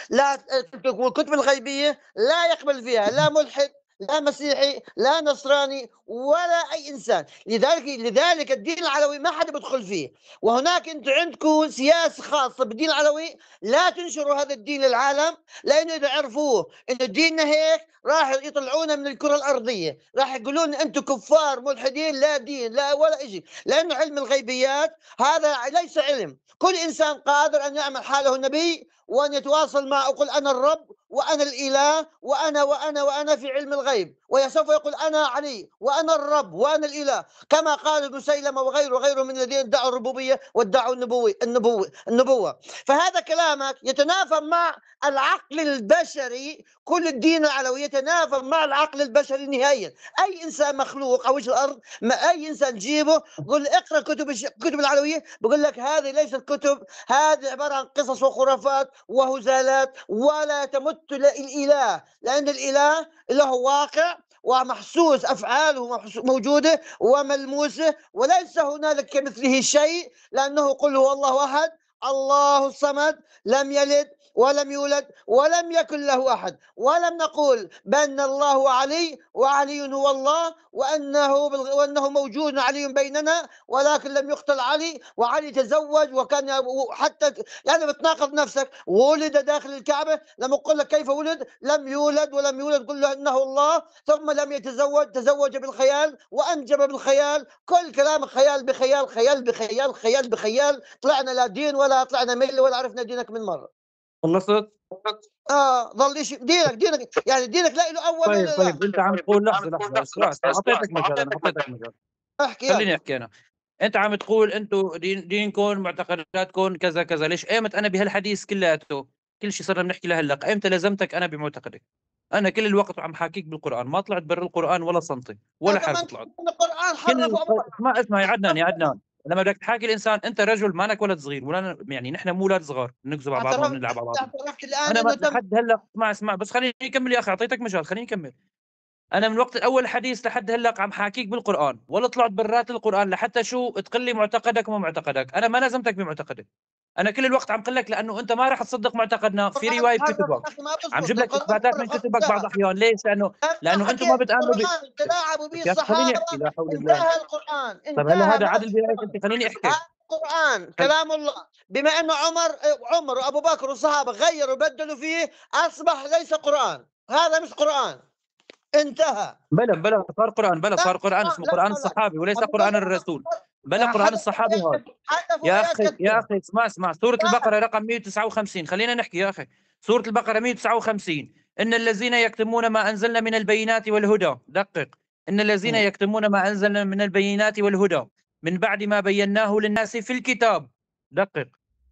لا، الكتب الغيبية لا يقبل فيها لا ملحد لا مسيحي لا نصراني ولا اي انسان. لذلك الدين العلوي ما حدا بيدخل فيه. وهناك انتم عندكم سياسه خاصه بالدين العلوي، لا تنشروا هذا الدين للعالم، لانه اذا عرفوه انه ديننا هيك راح يطلعونا من الكره الارضيه، راح يقولون انتم كفار ملحدين، لا دين لا ولا شيء. لانه علم الغيبيات هذا ليس علم، كل انسان قادر ان يعمل حاله نبي وان يتواصل مع، يقول انا الرب وانا الاله وانا في علم الغيب، وسوف يقول انا علي وانا الرب وانا الاله، كما قال مسيلمه وغيره من الذين ادعوا الربوبيه وادعوا النبوه. فهذا كلامك يتنافى مع العقل البشري، كل الدين العلوي يتنافى مع العقل البشري نهائيا. اي انسان مخلوق على وجه الارض، ما اي انسان تجيبه قل اقرا كتب العلويه، بقول لك هذه ليست كتب، هذه عباره عن قصص وخرافات وهزالات، ولا تمت الاله، لان الاله له واقع ومحسوس، افعاله موجوده وملموسه، وليس هنالك كمثله شيء، لانه قل هو الله احد الله الصمد لم يلد ولم يولد ولم يكن له احد. ولم نقول بان الله علي وعلي هو الله وانه موجود علي بيننا، ولكن لم يقتل علي، وعلي تزوج وكان حتى يعني بتناقض نفسك، ولد داخل الكعبه، لما اقول لك كيف ولد، لم يولد ولم يولد، قل له انه الله، ثم لم يتزوج، تزوج بالخيال وانجب بالخيال، كل كلام خيال بخيال، خيال بخيال، خيال بخيال، طلعنا لا دين ولا طلعنا مله ولا عرفنا دينك من مره. خلصت؟ ظل شيء دينك يعني دينك لا له اول ولا طيب له انت عم تقول لحظه اسمع اعطيتك مجال، انا اعطيتك مجال، احكي خليني يلا. احكي انا. انت عم تقول انتم دينكم معتقداتكم كذا كذا، ليش ايمت انا بهالحديث كلياته كل شيء صرنا بنحكي لهلا، ايمتى لزمتك انا بمعتقدك؟ انا كل الوقت عم حاكيك بالقران، ما طلعت برا القران ولا سنتي ولا هذا ما حرف انت طلعت. القران كل حرف ابو اسمع يا عدنان، لما بدك تحاكي الانسان انت رجل، مانك ولد صغير، ولا يعني نحن مو اولاد صغار بنكذب على بعضنا اعترفت وبنلعب على بعضنا. اعترفت الان انا انه تم. لحد هلا اسمع بس خليني اكمل يا اخي، اعطيتك مجال خليني اكمل. انا من وقت اول حديث لحد هلا عم حاكيك بالقران، ولا طلعت برات القران لحتى شو تقول لي معتقدك وما معتقدك. انا ما لزمتك بمعتقدك، انا كل الوقت عم قل لك لانه انت ما راح تصدق معتقدنا في القران روايه حرف بكتبك. يا اخي، ما عم بزبط جيب لك القران اثباتات من حرف كتبك بعض انتهى. الاحيان، ليش؟ انا لانه انتم ما حكيت بتامنوا القران تلاعبوا به يا اخي خليني الصحابه، احكي، لا حول الله. انتهى القران، طيب هلا انتهى هذا ما عدل في برايك قرآن. انت، خليني احكي. هذا القران كلام الله، بما انه عمر وابو بكر والصحابه غيروا بدلوا فيه، اصبح ليس قران، هذا مش قران، انتهى. بلا صار قران، بلا لا صار قران اسمه لا قران لا الصحابي وليس ابو قران بكر الرسول. بلا قران الصحابي هذا. حذفوا يا ايات اخي يا كثيره. اخي اسمع سورة البقرة رقم 159، خلينا نحكي يا اخي. سورة البقرة 159، ان الذين يكتمون ما انزلنا من البينات والهدى، دقق، ان الذين يكتمون ما انزلنا من البينات والهدى من بعد ما بيناه للناس في الكتاب، دقق،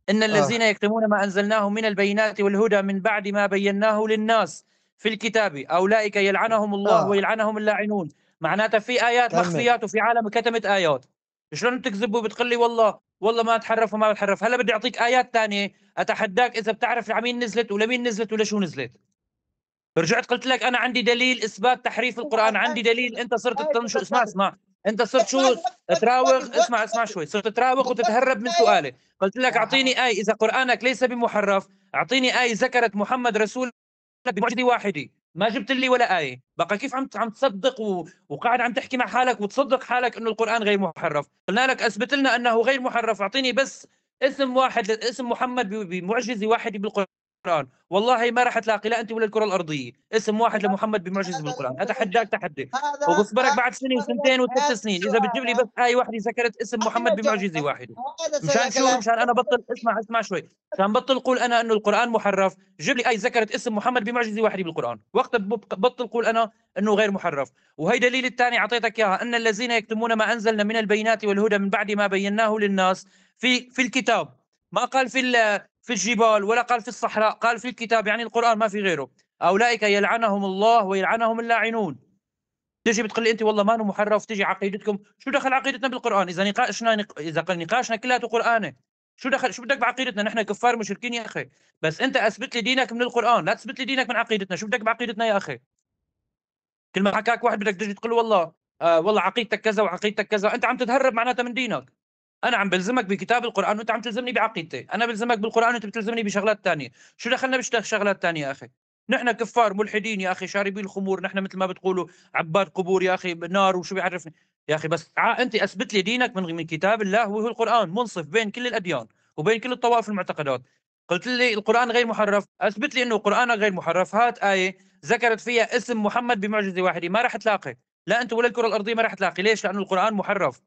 إن الذين يكتمون ما أنزلناه من البينات والهدى من بعد ما بيناه للناس في الكتاب أولئك يلعنهم الله ويلعنهم اللاعنون. معناتها في آيات مخفيات وفي عالم كتمت آيات. شلون تكذب وبتقول لي والله ما تحرف وما بتحرف؟ هلا بدي أعطيك آيات ثانية أتحداك إذا بتعرف لمين نزلت ولمين نزلت ولشو نزلت. رجعت قلت لك أنا عندي دليل إثبات تحريف القرآن، عندي دليل. أنت صرت تنشو اسمع أنت صرت شو تراوغ. اسمع شوي، صرت تراوغ وتتهرب من سؤالي. قلت لك أعطيني آية إذا قرآنك ليس بمحرف، أعطيني آية ذكرت محمد رسول بمعجزة واحدة. ما جبت لي ولا آية. بقى كيف عم تصدق وقاعد عم تحكي مع حالك وتصدق حالك إنه القرآن غير محرف؟ قلنا لك أثبت لنا أنه غير محرف، أعطيني بس اسم واحد، اسم محمد بمعجزة واحدة بالقرآن. والله ما راح تلاقي لا انت ولا الكره الارضيه اسم واحد لمحمد بمعجزه بالقران. اتحداك تحدي وبصبرك بعد سنه وسنتين وثلاث سنين اذا بتجيب لي بس ايه واحده ذكرت اسم محمد بمعجزه واحده. مشان شو؟ مشان انا بطل. اسمع شوي، مشان بطل قول انا انه القران محرف. جيب لي ايه ذكرت اسم محمد بمعجزه واحده بالقران، وقتها بطل قول انا انه غير محرف. وهي دليل الثاني اعطيتك اياها، ان الذين يكتمون ما انزلنا من البينات والهدى من بعد ما بيناه للناس في الكتاب. ما قال في الجبال ولا قال في الصحراء، قال في الكتاب، يعني القرآن ما في غيره. أولئك يلعنهم الله ويلعنهم اللاعنون. تجي بتقول لي أنت والله ما محرف، تجي عقيدتكم. شو دخل عقيدتنا بالقرآن؟ إذا نقاشنا كلياته قرآني، شو دخل؟ شو بدك بعقيدتنا؟ نحن كفار مشركين يا أخي. بس أنت أثبت لي دينك من القرآن، لا تثبت لي دينك من عقيدتنا. شو بدك بعقيدتنا يا أخي؟ كل ما حكاك واحد بدك تجي تقول له والله عقيدتك كذا وعقيدتك كذا. أنت عم تتهرب معناتها من دينك. انا عم بلزمك بكتاب القران وانت عم تلزمني بعقيدتي. انا بلزمك بالقران وانت بتلزمني بشغلات ثانيه. شو دخلنا بشغلات ثانيه يا اخي؟ نحن كفار ملحدين يا اخي، شاربين الخمور. نحن مثل ما بتقولوا عباد قبور يا اخي، نار وشو بيعرفني يا اخي. بس انت اثبت لي دينك من كتاب الله وهو القران، منصف بين كل الاديان وبين كل الطوائف والمعتقدات. قلت لي القران غير محرف، اثبت لي انه قرانك غير محرف. هات ايه ذكرت فيها اسم محمد بمعجزه واحده. ما راح تلاقي لا انت ولا الكره الارضيه، ما راح تلاقي. ليش؟ لانه القران محرف.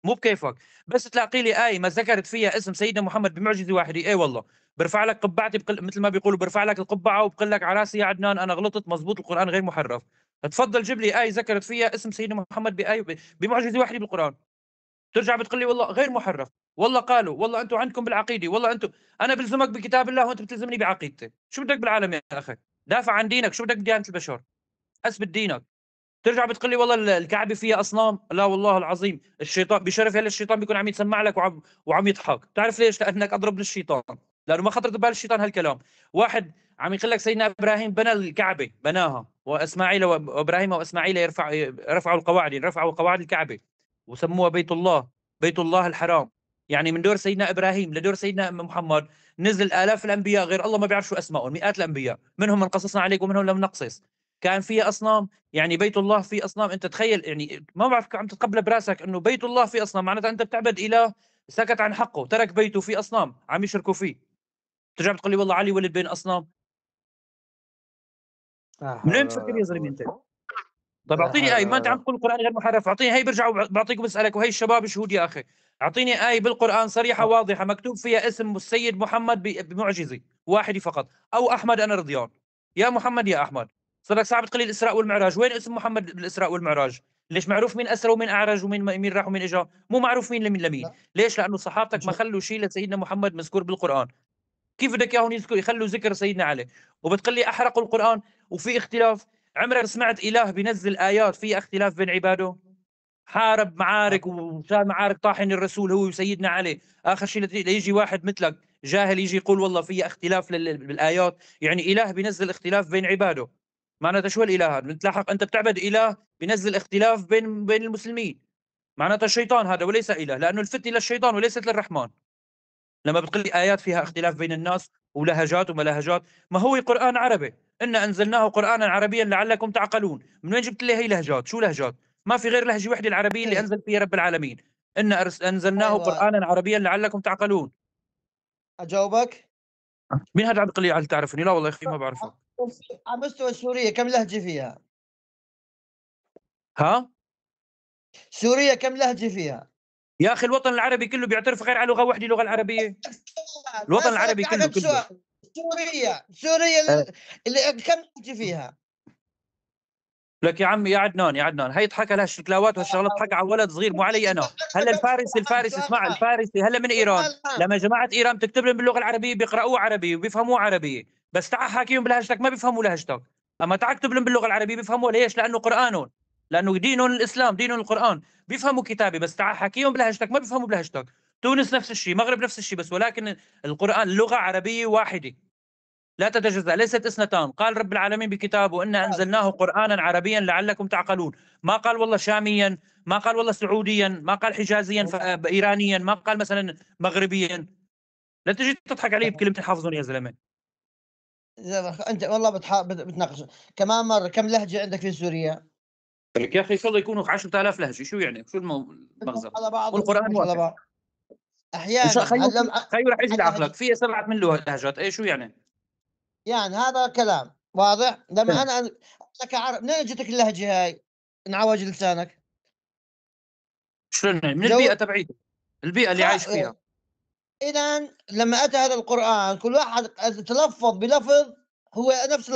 مو بكيفك. بس تلاقي لي آية ما ذكرت فيها اسم سيدنا محمد بمعجزة واحدة، اي والله برفع لك قبعتي مثل ما بيقولوا، برفع لك القبعة وبقول لك على راسي يا عدنان انا غلطت، مزبوط القرآن غير محرف. تفضل جيب لي آية ذكرت فيها اسم سيدنا محمد بآية بمعجزة واحدة بالقرآن. ترجع بتقول لي والله غير محرف، والله قالوا، والله انتم عندكم بالعقيدة، والله انتم. انا بلزمك بكتاب الله وانت بتلزمني بعقيدتي. شو بدك بالعالم يا اخي؟ دافع عن دينك. شو بدك بديانة البشر؟ اثبت دينك. ترجع بتقول لي والله الكعبه فيها اصنام. لا والله العظيم الشيطان بشرف هلا الشيطان بيكون عم يتسمع لك وعم يضحك. تعرف ليش؟ لانك اضرب للشيطان، لانه ما خطرت ببال الشيطان هالكلام. واحد عم يقول لك سيدنا ابراهيم بنى الكعبه، بناها، واسماعيل وابراهيم واسماعيل رفعوا القواعد، رفعوا قواعد الكعبه وسموها بيت الله الحرام. يعني من دور سيدنا ابراهيم لدور سيدنا محمد نزل الاف الانبياء، غير الله ما بيعرف شو اسمائهم، مئات الانبياء، منهم من قصصنا عليك ومنهم لم نقصص. كان فيها اصنام، يعني بيت الله فيه اصنام. انت تخيل، يعني ما بعرف عم تتقبل براسك انه بيت الله فيه اصنام، معناتها انت بتعبد اله سكت عن حقه، ترك بيته فيه اصنام عم يشركوا فيه. ترجع بتقول لي والله علي ولد بين اصنام. منين تفكر يا زلمه انت؟ طيب اعطيني ايه. ما انت عم تقول القران غير محرف، اعطيني هي. برجع بعطيك وبسالك، وهي الشباب شهود يا اخي. اعطيني ايه بالقران صريحه واضحه مكتوب فيها اسم السيد محمد بمعجزه واحده فقط، او احمد انا رضيان. يا محمد يا احمد. صار لك ساعه بتقول لي الاسراء والمعراج. وين اسم محمد بالاسراء والمعراج؟ ليش معروف مين اسرى ومين اعرج ومين مين راح ومين اجى؟ مو معروف مين لمين. ليش؟ لانه صحابتك ما خلوا شيء لسيدنا محمد مذكور بالقران. كيف بدك اياهم يخلوا ذكر سيدنا علي؟ وبتقول لي احرقوا القران وفي اختلاف. عمرك سمعت اله بينزل ايات في اختلاف بين عباده؟ حارب معارك وشال معارك طاحن الرسول هو وسيدنا علي. اخر شيء ليجي واحد مثلك جاهل يجي يقول والله في اختلاف بالايات، يعني اله بينزل اختلاف بين عباده. معناتها شو الاله هذا؟ بتلاحق انت بتعبد اله بينزل اختلاف بين المسلمين. معناتها الشيطان هذا وليس اله، لانه الفتنه للشيطان وليست للرحمن. لما بتقول لي آيات فيها اختلاف بين الناس ولهجات وما لهجات، ما هو قرآن عربي. إنا أنزلناه قرآنا عربيا لعلكم تعقلون. من وين جبت لي هي لهجات؟ شو لهجات؟ ما في غير لهجة وحدة العربية اللي أنزل فيها رب العالمين. إنا أنزلناه قرآنا عربيا لعلكم تعقلون. أجاوبك؟ مين هذا عم بيقول لي هل تعرفني؟ لا والله يا أخي ما بعرفه. على مستوى سوريا كم لهجة فيها؟ ها؟ سوريا كم لهجة فيها؟ يا أخي الوطن العربي كله بيعترف غير على لغة وحدة، اللغة العربية. الوطن العربي كله. سوريا اللي كم لهجة فيها؟ لك يا عمي يا عدنان يا عدنان، هي ضحك على هالشكلاوات وهالشغلات، ضحك على ولد صغير مو علي انا. هلا الفارسي اسمع، الفارسي هلا من ايران، لما جماعه ايران تكتب لهم باللغه العربيه بيقراوها عربي وبيفهموها عربيه، بس تعال حاكيهم بلهجتك ما بيفهموا لهجتك. اما تعال اكتب لهم باللغه العربيه بيفهموا. ليش؟ لانه قرانهم، لانه دينهم الاسلام، دينهم القران، بيفهموا كتابي، بس تعال حاكيهم بلهجتك ما بيفهموا بلهجتك. تونس نفس الشيء، مغرب نفس الشيء، بس ولكن القران لغه عربيه واحده لا تتجزأ، ليست اثنتان. قال رب العالمين بكتابه إنا أنزلناه قرآنا عربيا لعلكم تعقلون. ما قال والله شاميا، ما قال والله سعوديا، ما قال حجازيا إيرانيا، ما قال مثلا مغربيا. لا تجي تضحك علي بكلمة حافظون يا زلمة. أنت والله بتناقش كمان مرة. كم لهجة عندك في سوريا؟ لك يا أخي إن شاء الله يكونوا 10,000 لهجة، شو يعني؟ شو المغزى؟ على بعض والقرآن مش على واحد. بعض إن شاء أحيانا. خيو هلا خيو رح يجي اللهجة لعقلك في 7 من لهجات، إيه شو يعني؟ يعني هذا كلام واضح. لما أنا كعرب منين جتك اللهجة هاي؟ نعوج لسانك. شلون يعني؟ من جو البيئة تبعيتك، البيئة اللي عايش فيها. إذًا لمّا أتى هذا القرآن كل واحد تلفّظ بلفظ هو نفس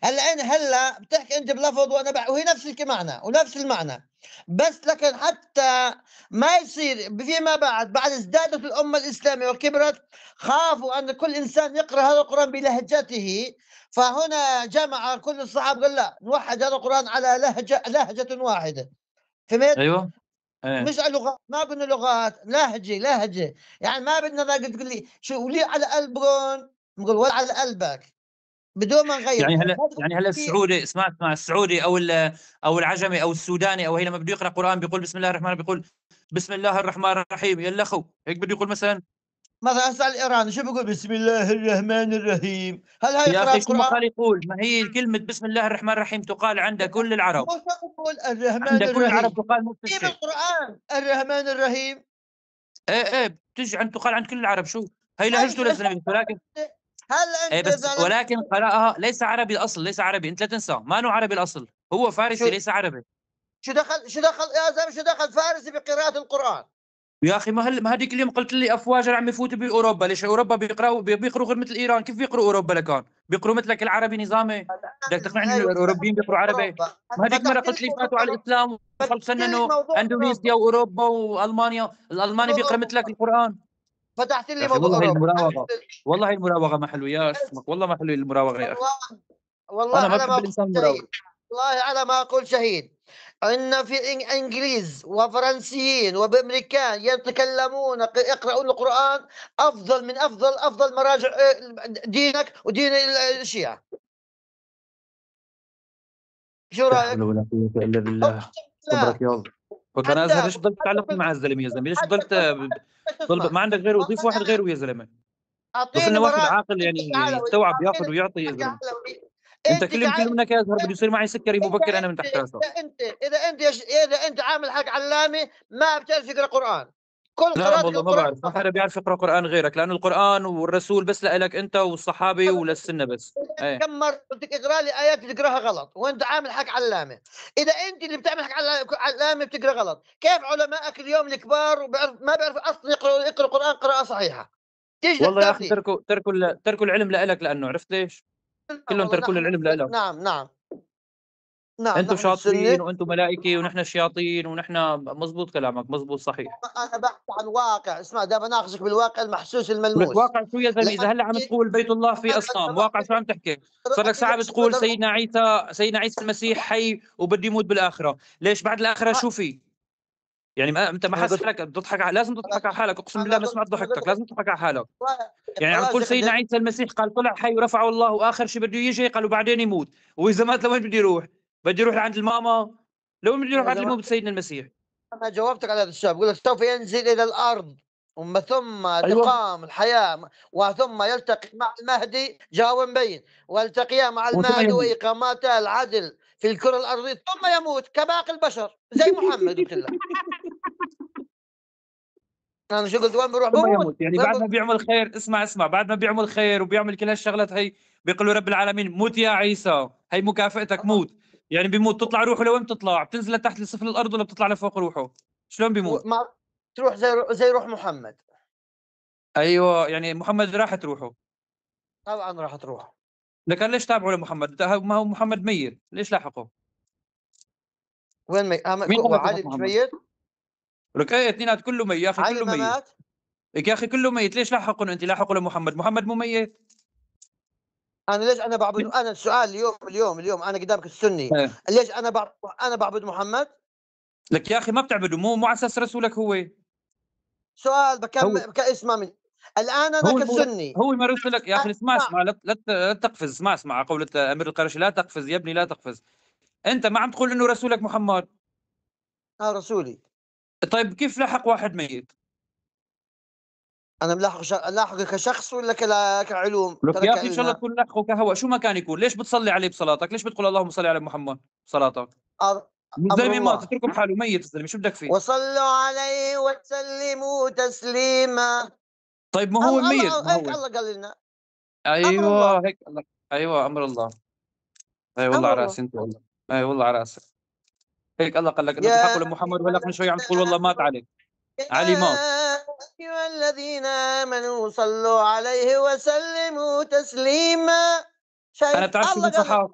هلّأ بتحكي أنت بلفظ وأنا وهي نفس المعنى ونفس المعنى، بس لكن حتى ما يصير فيما بعد ازدادت الأمة الإسلامية وكبرت، خافوا أن كل إنسان يقرأ هذا القرآن بلهجته، فهنا جمع كل الصحابة قال لأ نوحّد هذا القرآن على لهجة واحدة، فهمت؟ أيوه، إيه. مش لغات، ما بدنا لغات، لهجة، يعني ما بدنا تقول لي شو ولي على قلبكم، نقول ولا على قلبك، بدون ما نغيّر، يعني ما هلا تقول يعني هلا لي السعودي، اسمع السعودي او العجمي او السوداني او هي لما بده يقرا قران بيقول بسم الله الرحمن بيقول بسم الله الرحمن الرحيم يا اخو، هيك بده يقول مثلا. مثلًا هسه الإيراني شو بيقول بسم الله الرحمن الرحيم، هل هاي يا قراءة اخي شو ما قرآن؟ قال يقول، ما هي كلمه بسم الله الرحمن الرحيم تقال عند كل مو العرب، يقول الرحمن عند كل العرب الرحيم، تقال نفس في الشيء. بالقرآن الرحمن الرحيم، ايه بتجي عند تقال عند كل العرب، شو هي طيب لهجته للزلمه، ولكن هل ايه أنت بس زلمة ولكن قرأها ليس عربي الاصل، ليس عربي، انت لا تنسى ما انه عربي الاصل، هو شو فارسي ليس عربي. شو دخل يا زلمة شو دخل فارسي بقراءة القرآن؟ يا اخي ما هذيك اليوم قلت لي افواج عم يفوتوا باوروبا، ليش اوروبا بيقروا غير مثل ايران؟ كيف بيقروا اوروبا لكان بيقروا مثلك العربي نظامي؟ بدك تقنعني انه أيوه الاوروبيين بيقروا عربي؟ أوروبا، ما هذيك مره فتحت لي قلت لي فاتوا على موضوع الاسلام ودخلوا فتحت لي سننوا موضوع اندونيسيا أوروبا، واوروبا والمانيا، الالماني بيقرا مثلك أوروبا. القران. فتحت يا لي اخي موضوع والله هي أوروبا. المراوغه، والله هي المراوغه ما حلوه يا اسمك، والله ما حلوه المراوغه يا اخي. والله والله انا ما على ما بحب أقول الانسان المراوغ. شهيد، والله على ما أقول شهيد، إن في إنجليز وفرنسيين وبأمريكان يتكلمون يقرؤون القرآن أفضل من أفضل مراجع دينك ودين الشيعة. شو لا رأيك؟ حول ولا قوه الا بالله. أقسم بالله صبرك يا الله. وكان ازهر عندك ليش ضلت وحتى تعلقني مع الزلمه يا زلمه؟ ليش حتى ضلت تسمع ما عندك غيره؟ ضيف واحد والله غيره يا زلمه. ضيف أعطيني لنا واحد مراجع. عاقل أنت يعني كعلوي يستوعب ياخذ أعطيني ويعطي يا زلمه. كعلوي انت أنت كل يوم كعلوي كلمنك يا ازهر بده يصير معي سكري مبكر انا من تحت راسه. إذا أنت عامل حق علامة ما بتعرف تقرا قرآن، كل لا قراءتك والله ما القرآن بعرف، ما حدا بيعرف يقرا قران غيرك، لانه القران والرسول بس لك انت والصحابه وللسنه بس. ايه كم مرة قلت لك اقرا لي آيات بتقراها غلط وأنت عامل حق علامة، إذا أنت اللي بتعمل حق علامة بتقرا غلط، كيف علمائك اليوم الكبار ما بيعرفوا أصلا يقروا القرآن قراءة صحيحة؟ تيجي والله يا اخي تستفسر. تركوا العلم لك، لانه عرفت ليش؟ كلهم والله تركوا نحن العلم لك. نعم انتم نحن السنة. شاطرين وانتم ملائكه ونحن شياطين ونحن. مزبوط كلامك، مزبوط صحيح. أنا باحكي عن واقع، اسمع دا باناقشك بالواقع المحسوس لك الملموس. واقع شو يا زلمه؟ اذا لمّا هلا عم تيجي تقول بيت الله فيه أنا اصنام، سمحت واقع شو عم تحكي؟ صار لك ساعه لك بتقول سيدنا عيسى المسيح حي وبده يموت بالاخره، ليش بعد الاخره شو في؟ يعني ما انت ما أنا حاسس قلت حالك بتضحك لازم تضحك على حالك، اقسم بالله أنا ما قلت سمعت أنا قلت ضحكتك، لك لازم تضحك على حالك. يعني عم خلاص تقول يا أخي سيدنا عيسى المسيح قال طلع حي ورفعه الله واخر شيء بده يجي قال وبعدين يموت، واذا مات لوين بده يروح؟ بده يروح لعند الماما؟ لوين بده يروح يا بعد اللي زلمة يموت سيدنا المسيح؟ أنا جاوبتك على هذا السؤال، باقول لك سوف ينزل إلى الأرض ثم ايوه. تقام الحياة وثم يلتقي مع المهدي جواب مبين، والتقيا مع وثم المهدي يموت. وإقامته العدل في الكرة الأرضية ثم يموت كباقي البشر زي محمد قلت لك. أنا شو قلت وين بيروح ثم بيموت يموت، يعني وين بعد ما بيعمل خير، اسمع بعد ما بيعمل خير وبيعمل كل هالشغلات هي بيقول له رب العالمين موت يا عيسى، هي مكافئتك موت. يعني بيموت تطلع روحه لوين بتطلع؟ بتنزل لتحت لسفل الارض ولا بتطلع لفوق روحه؟ شلون بيموت؟ ما تروح زي روح محمد. ايوه يعني محمد راحت روحه. طبعًا راح تروح. لكن ليش تابعوا لمحمد؟ ما هو محمد ميت، ليش لاحقه؟ وين مين قال لك علي راحت مش محمد؟ ميت؟ لك ايه اثنينات كله ميت يا اخي، علي كله ما ميت. مات؟ لك يا اخي كله ميت، ليش لاحقون انت لاحقوا لمحمد؟ محمد مو ميت؟ انا ليش انا بعبد؟ انا السؤال اليوم انا قدامك السني، إيه. ليش انا بعبد محمد؟ لك يا اخي ما بتعبدوا، مو على اساس رسولك هو. سؤال هو اسمع مني الان، انا هو كسني هو ما رسلك يا اخي. اسمع اسمع. اسمع، لا تقفز. اسمع قولة امير القرشي، لا تقفز يا ابني، لا تقفز. انت ما عم تقول انه رسولك محمد. رسولي. طيب كيف لحق واحد ميت؟ انا لاحق كشخص ولا كعلوم لك ترى يا اخي ان شاء الله كعلماء؟ تكون لحقه كهوى، شو ما كان يكون. ليش بتصلي عليه بصلاتك؟ ليش بتقول اللهم صل على محمد صلاتك؟ امر الزلمه مات، الله. اتركه بحاله، ميت الزلمه، شو بدك فيه؟ وصلوا عليه وسلموا تسليما. طيب ما هو الله ميت، الله ما هيك هو. الله قال لنا. امر الله. ايوه هيك الله. ايوه امر الله. اي والله امر على الله. راسي انت والله. اي والله على راسي. هيك الله قال لك انه يا تلحقوا لمحمد، ايها وهلك من شوي عم تقول الذين والله مات امنوا عليه. علي مات. يا ايها الذين امنوا صلوا عليه وسلموا تسليما. انا شايف بتعرف شو الله قال لنا. بنصحك؟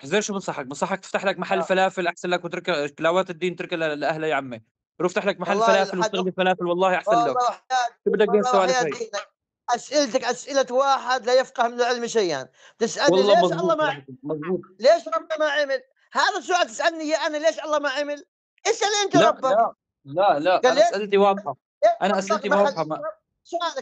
حزير شو بنصحك تفتح لك محل فلافل احسن لك، وترك تلاوات الدين، تركها لاهلها يا عمي. روح افتح لك محل والله فلافل الحق، واشتغل فلافل، والله احسن لك. والله وحياة، شو بدك والله بهالسوالف وحياة هي؟ دينك اسئلتك اسئله واحد لا يفقه من العلم شيئا. تسالني والله ليش الله مزبوط ما يا عمل؟ أخي، مزبوط. ليش ربنا ما عمل؟ هذا السؤال تسالني اياه انا، ليش الله ما عمل؟ اسال انت لا ربك. لا لا، قال انا ليش؟ اسئلتي واضحه. ليش انا ربك اسئلتي ما واضحه. خلى؟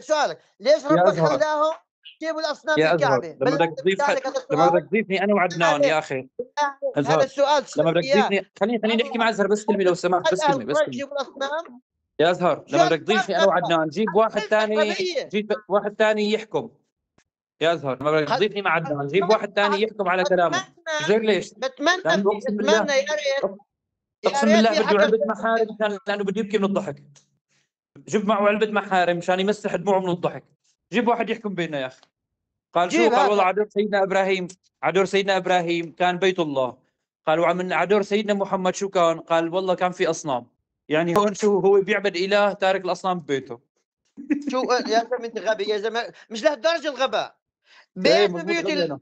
سؤالك ليش يا ربك ازهر، خلاهم يجيبوا الاصنام في يا ازهر الكعبه؟ لما بالله بدك عليك تضيف سالك هذا لما بدك السؤال. تضيفني انا بالله وعدنان يا عليك، اخي. بالله عليك هذا ازهر، السؤال لما تسالني بدك اياه. تضيفني، خليني نحكي والله مع ازهر بس كلمه لو سمحت، بس اهل كلمه بس قريش كلمه. يجيبوا الاصنام. يا ازهر شو لما بدك السؤال تضيفني انا غبي؟ وعدنان، جيب واحد اسئلتك ثاني. غبيه. جيب واحد ثاني يحكم. يا ازهر لما بدك خل... تضيفني مع عدنان، جيب اتمنى واحد ثاني يحكم على كلامك. اتمنى غير ليش؟ بتمنى لانه اقسم بتمنى بالله، يا ريت. يا اقسم ريت بالله في بده حدا. علبه محارم، لانه بده يبكي من الضحك. جيب معه علبه محارم مشان يمسح دموعه من الضحك. جيب واحد يحكم بيننا يا اخي. قال شو؟ جيب قال والله هات. عدور سيدنا ابراهيم، عدور سيدنا ابراهيم كان بيت الله. قال ومن عدور سيدنا محمد شو كان؟ قال والله كان في اصنام. يعني هون شو، هو بيعبد اله تارك الاصنام ببيته. شو يا زلمه انت غبي يا زلمه، مش لهالدرجه الغباء. ايه بيت من مزبوط بيوت غبينا.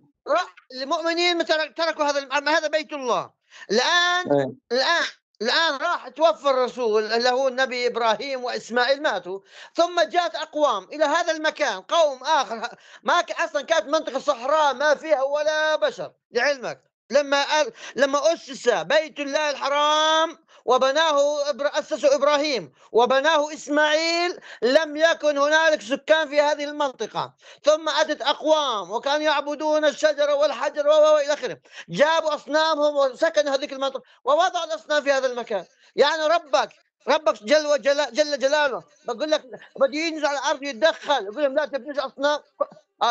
المؤمنين تركوا هذا بيت الله. الآن ايه الآن الآن راح توفى الرسول اللي هو النبي إبراهيم وإسماعيل ماتوا، ثم جاءت أقوام إلى هذا المكان، قوم آخر ما أصلا كانت منطقة صحراء ما فيها ولا بشر لعلمك. لما أسس بيت الله الحرام وبناه أسسه إبراهيم وبناه إسماعيل، لم يكن هنالك سكان في هذه المنطقة. ثم أتت أقوام وكانوا يعبدون الشجر والحجر وإلى آخره، جابوا أصنامهم وسكنوا هذيك المنطقة ووضعوا الأصنام في هذا المكان. يعني ربك جل جلاله بقول لك بده ينزل على الأرض يتدخل يقول لهم لا تبنوش أصنام.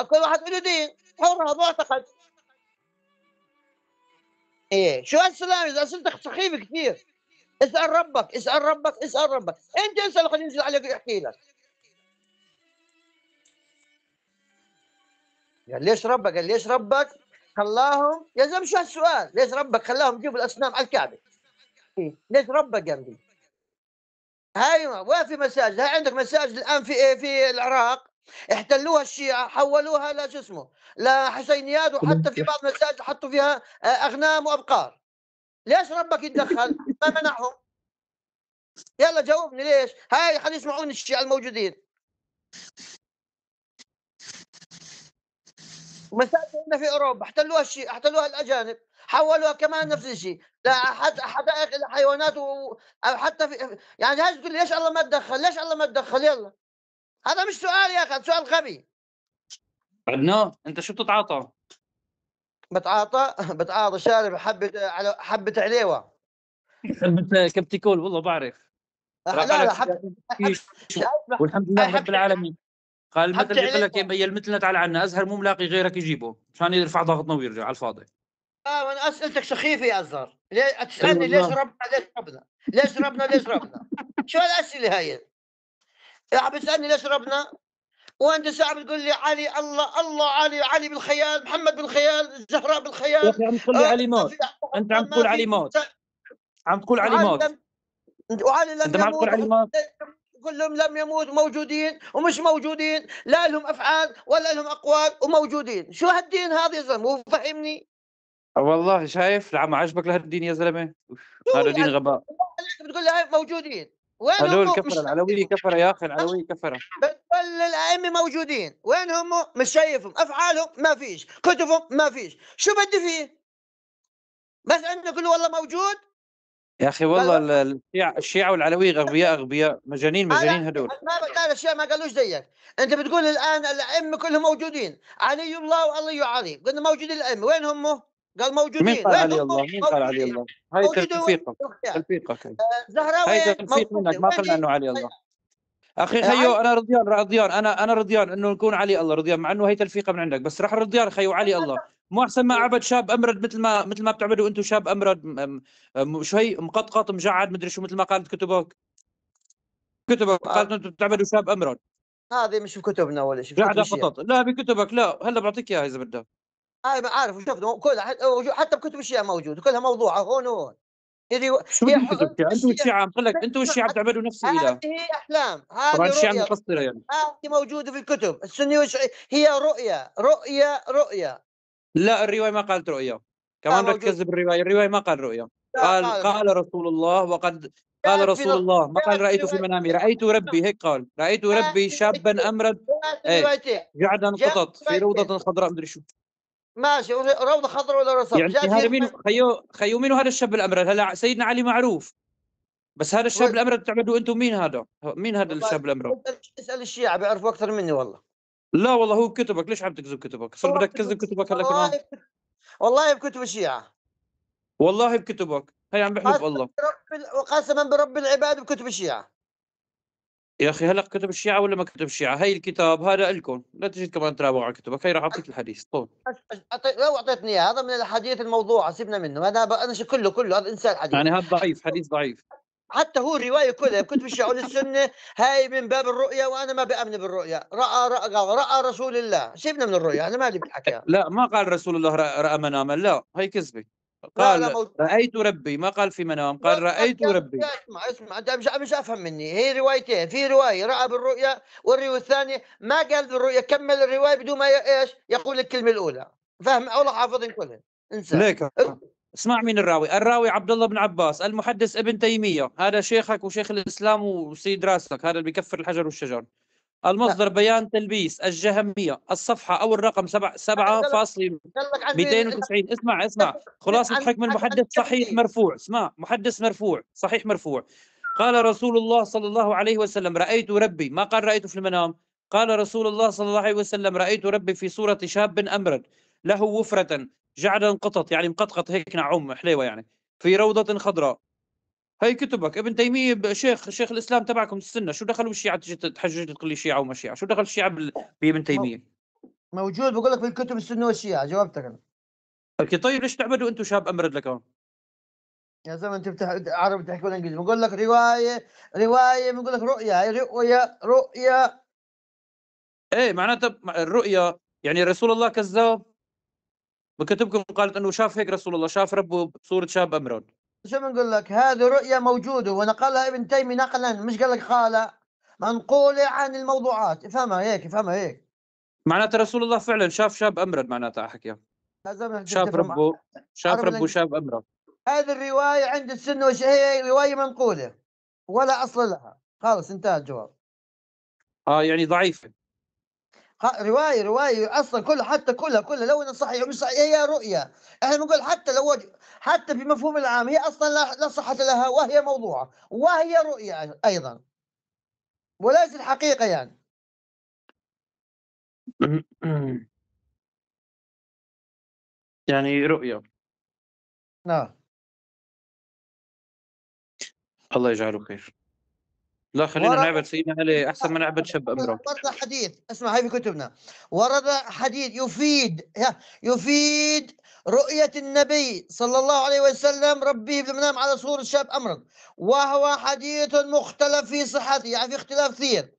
كل واحد له دين حر، هذا معتقد. ايه شو هالسلام؟ اذا اسئلتك سخيفه كثير. اسال ربك اسال ربك اسال ربك. انت اساله خليه ينزل عليك يحكي لك. قال ليش ربك خلاهم يا زلمه؟ شو هالسؤال؟ ليش ربك خلاهم يجيبوا الاصنام على الكعبه؟ إيه؟ ليش ربك قال لي؟ ايوه، وين في مساجد؟ هاي عندك مساجد الان في إيه؟ في العراق احتلوها الشيعة، حولوها لا شو اسمه لحسينيات، وحتى في بعض المساجد حطوا فيها اغنام وابقار. ليش ربك يتدخل؟ ما منعهم. يلا جاوبني ليش؟ هاي خلي يسمعوني الشيعة الموجودين. مساجد هنا في اوروبا احتلوها احتلوها الاجانب، حولوها كمان نفس الشيء حدائق الحيوانات أو حتى في، يعني هاي تقول لي ليش الله ما تدخل؟ ليش الله ما تدخل؟ يلا هذا مش سؤال يا اخي، سؤال غبي. عدنان انت شو بتتعاطى؟ بتعاطى شارب حبة عليوة. علبة كبتيكول والله بعرف. لا لا رافعلك شايف والحمد هاي لله رب العالمين. قال المثل حبة بيقول لك عليوة. يا مثلنا تعال عنا، ازهر مو ملاقي غيرك يجيبه مشان يرفع ضغطنا ويرجع على الفاضي. وانا اسئلتك سخيفة يا ازهر. ليه اي تسالني ليش والله. ربنا ليش ربنا ليش ربنا ليش ربنا؟ شو الاسئلة هاي؟ يا بتسالني ليش ربنا وانت ساعه بتقول لي علي الله علي بالخيال، محمد بالخيال، الزهراء يا بالخيال. اخي عم تقول لي علي ما مات. في انت عم ما تقول علي في مات. موسى. عم تقول علي وعلي مات. لم وعلي لم انت ما عم تقول يموت علي مات. كلهم لم يموت، موجودين ومش موجودين، لا لهم افعال ولا لهم اقوال وموجودين. شو هالدين هذا يا زلمه؟ فهمني. والله شايف العم عجبك لهالدين يا زلمه؟ شو هذا دين يعني غباء. بتقول لي هاي موجودين، وين هدول هم؟ كفره، مش العلويه كفره يا اخي، العلويه كفره. بتقول الأئمة موجودين، وين هم؟ مش شايفهم، أفعالهم ما فيش، كتبهم ما فيش، شو بدي فيه؟ بس أنت كله والله موجود. يا اخي قال والله والله الشيعة والعلوية اغبياء، اغبياء مجانين، أنا مجانين هدول. ما لا الأشياء ما قالوش زيك. أنت بتقول الآن الأئمة كلهم موجودين، علي الله وعلي علي، قلنا موجودين الأئمة، وين هم؟ قال مين موجودين، قال وين علي هم؟ الله؟ مين قال علي موجودين. الله؟ هاي موجودين وين؟ تلفيقك، تلفيقك هاي. الزهراء هاي وين؟ تلفيق منك، موجودة، ما وين قلنا هي؟ انه علي الله. اخي خيو، علي انا رضيان، رضيان، انا رضيان انه نكون علي الله، رضيان، مع انه هي تلفيقه من عندك، بس راح رضيان خيو علي الله. مو احسن ما عبد شاب امرد، مثل ما بتعبدوا انتم شاب امرد، شو هي مقطقط مجعد مدري شو، مثل ما قالت كتبك. كتبك قالت انتم بتعبدوا شاب امرد هذه مش في كتبنا ولا شيء، في كتب جعد الشيعة. قطط. لا بكتبك، لا هلا بعطيك اياها اذا بدك. هاي ما عارف شفت كلها حتى بكتب الشيعة موجود، كلها موضوعة هون وهون. هي شو هي بدهم كتب الشيعة؟ انتم الشيعة. الشيعة عم لك، انتم الشيعة بتعبدوا نفس الاله. هذه أحلام، طبعا هذه الشيعة رؤية، المقصرة يعني. هذه موجودة في الكتب السنية والشيعية، هي رؤية رؤية رؤية. لا الرواية ما قالت رؤيا، لا كمان بدك موجود. تكذب الرواية، الرواية ما قال رؤيا. لا قال رسول الله، وقد قال جاءت في رسول نص، الله، ما قال جاءت في رأيت في رواية، منامي، رأيت ربي، هيك قال، رأيت جاءت ربي في شابا روايتين، أمرد. جاءت في ايه، روايتين، جعدا جاءت قطط في في روايتين. روضة خضراء مدري شو. ماشي، روضة خضراء ولا رصف، يعني جاءت في هذا مين رواية. خيو مين هذا الشاب الأمرد؟ هلا سيدنا علي معروف، بس هذا الشاب الأمرد بتعبدوا انتم، مين هذا؟ مين هذا والله الشاب الأمرد؟ اسأل الشيعة بيعرفوا أكثر مني والله. لا والله هو بكتبك، ليش عم تكذب كتبك؟ صرت والله بدك تكذب كتبك هلا والله كمان. والله بكتب الشيعة. والله بكتبك، هي عم بحلف بالله. وقسما برب العباد بكتب الشيعة. يا اخي هلا كتب الشيعة ولا ما كتب الشيعة؟ هي الكتاب هذا لكم، لا تجي كمان تراجعوا على كتبك، هي راح اعطيك الحديث طول. لو اعطيتني اياه هذا من الاحاديث الموضوعه سيبنا منه، انا كله هذا انسان حديث. يعني هذا ضعيف، حديث ضعيف. حتى هو الروايه كلها بكتب الشيعة والسنه، هاي من باب الرؤيا، وانا ما بامن بالرؤيا. راى رسول الله، سيبنا من الرؤيا، انا مالي بالحكي. لا ما قال رسول الله رأى مناما، لا هي كذبة. لا لا قال موجود. رأيت ربي، ما قال في منام، قال رأيت ربي. اسمع انت مش افهم مني، هي روايتين، في روايه راى بالرؤيا، والروايه الثانيه ما قال بالرؤيا، كمل الروايه بدون ما ايش يقول الكلمه الاولى. فاهم والله حافظين كلهم. انسى. ليك اسمع مين الراوي؟ الراوي عبد الله بن عباس، المحدث ابن تيمية، هذا شيخك وشيخ الإسلام وسيد راسك، هذا اللي بيكفر الحجر والشجر. لا المصدر بيان تلبيس الجهمية، الصفحة أو الرقم سبعة قال لك فاصل قال لك عن مين؟ 290. اسمع خلاصة عن حكم المحدث صحيح الجهمية. مرفوع، اسمع محدث مرفوع صحيح مرفوع. قال رسول الله صلى الله عليه وسلم رأيت ربي، ما قال رأيت في المنام. قال رسول الله صلى الله عليه وسلم رأيت ربي في صورة شاب أمرد، له وفرة جعدا قطط، يعني مقطقط هيك نعوم حليوة يعني، في روضة خضراء. هي كتبك ابن تيمية، شيخ الإسلام تبعكم السنة، شو دخلوا الشيعة تجي تحجج تقول لي شيعة وما شيعة؟ شو دخل الشيعة بابن مو- تيمية؟ موجود بقول لك في الكتب السنه والشيعه، جاوبتك انا. اوكي طيب ليش تعبدوا انتم شاب امرد لكم؟ يا زلمه انت عربي تحكي ولا انجليزي؟ بقول لك روايه بقول لك رؤيا، هي رؤيا. ايه معناتها الرؤيا يعني رسول الله كذاب؟ بكتبكم قالت انه شاف هيك، رسول الله شاف ربه بصورة شاب امرد. شو بنقول لك؟ هذه رؤيا موجوده ونقلها ابن تيميه نقلا، مش قال لك قال، منقوله عن الموضوعات. افهمها هيك، افهمها هيك. معناتها رسول الله فعلا شاف شاب امرد، معناتها احكيها. يا زلمه انت شاف بتفهم ربه، شاف عربي ولا ربه انجليزي؟ شاب امرد. هذه الروايه عند السنه والشيعه هي روايه منقوله، ولا اصل لها، خلاص انتهى الجواب. اه يعني ضعيفة. رواية أصلا كلها، حتى كلها لو إنها صحيحة أو مش صحيحة هي رؤية. إحنا بنقول حتى لو حتى في مفهوم العام هي أصلا لا صحة لها، وهي موضوعة وهي رؤية أيضا، وليست حقيقة يعني. يعني رؤيا. نعم. الله يجعله خير. لا خلينا ورد نعبد سيدنا علي احسن ما نعبد شاب امرد. ورد حديث، اسمع هاي في كتبنا، ورد حديث يفيد رؤية النبي صلى الله عليه وسلم ربه بالمنام على صورة شاب أمرض، وهو حديث مختلف في صحته، يعني في اختلاف كثير.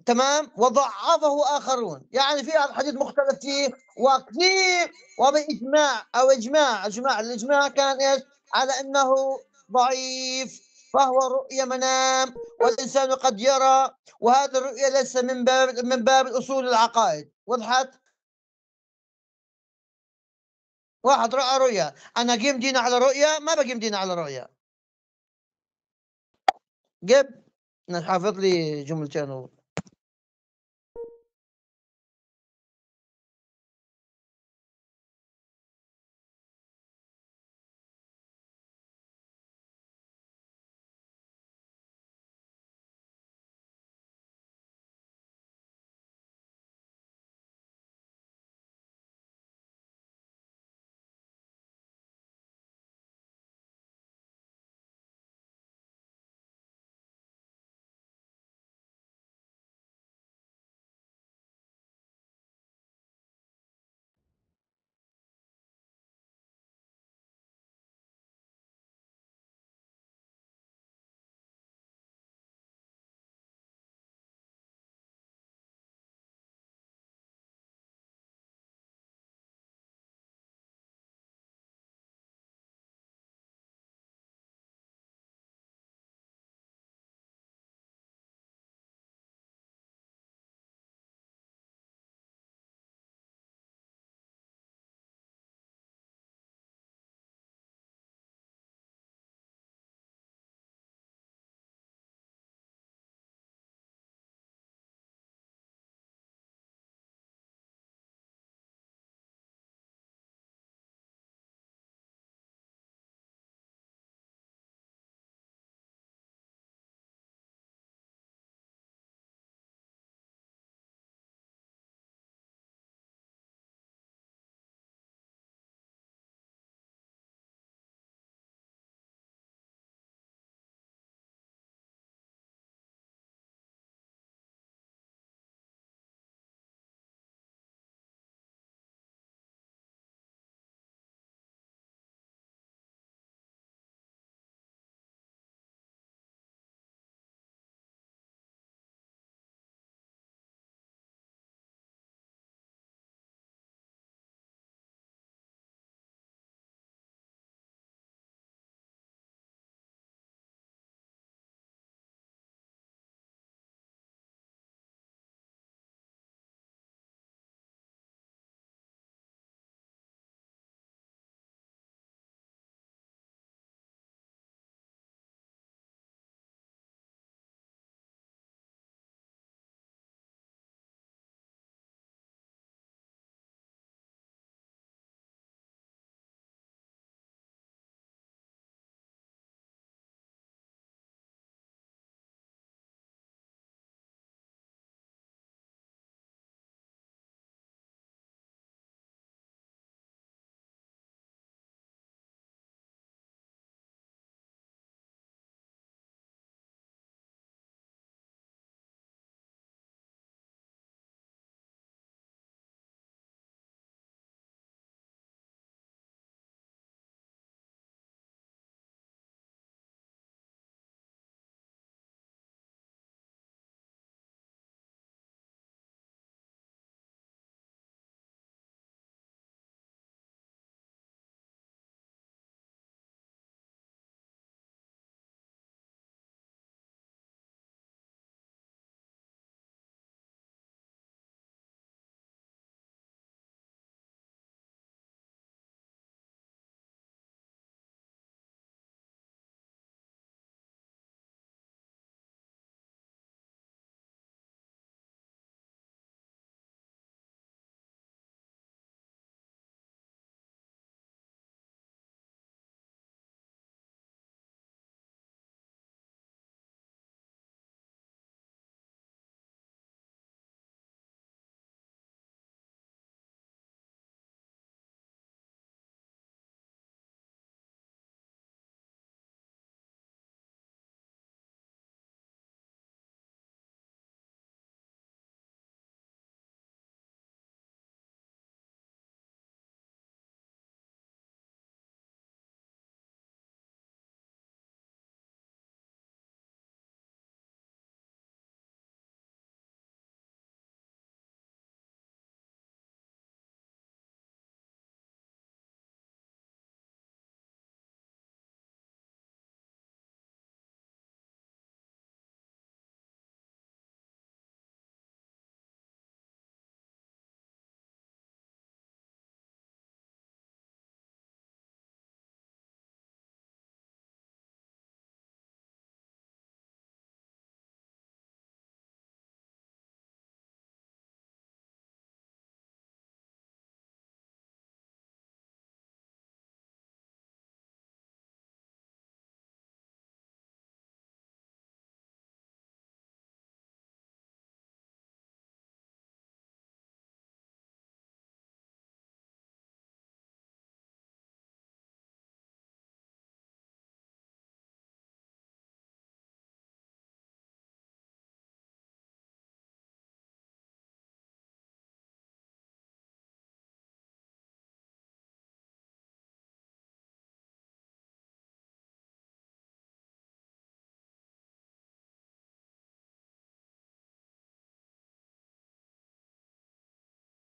تمام. وضعفه آخرون، يعني في الحديث مختلف فيه وكثير، وبإجماع أو الإجماع كان إيش على أنه ضعيف، فهو رؤيا منام، والإنسان قد يرى، وهذا الرؤيا ليس من باب الأصول العقائد. وضحت؟ واحد رأى رؤيا، أنا أقيم ديني على رؤيا؟ ما بقيم ديني على رؤيا. قب حافظ لي جملتين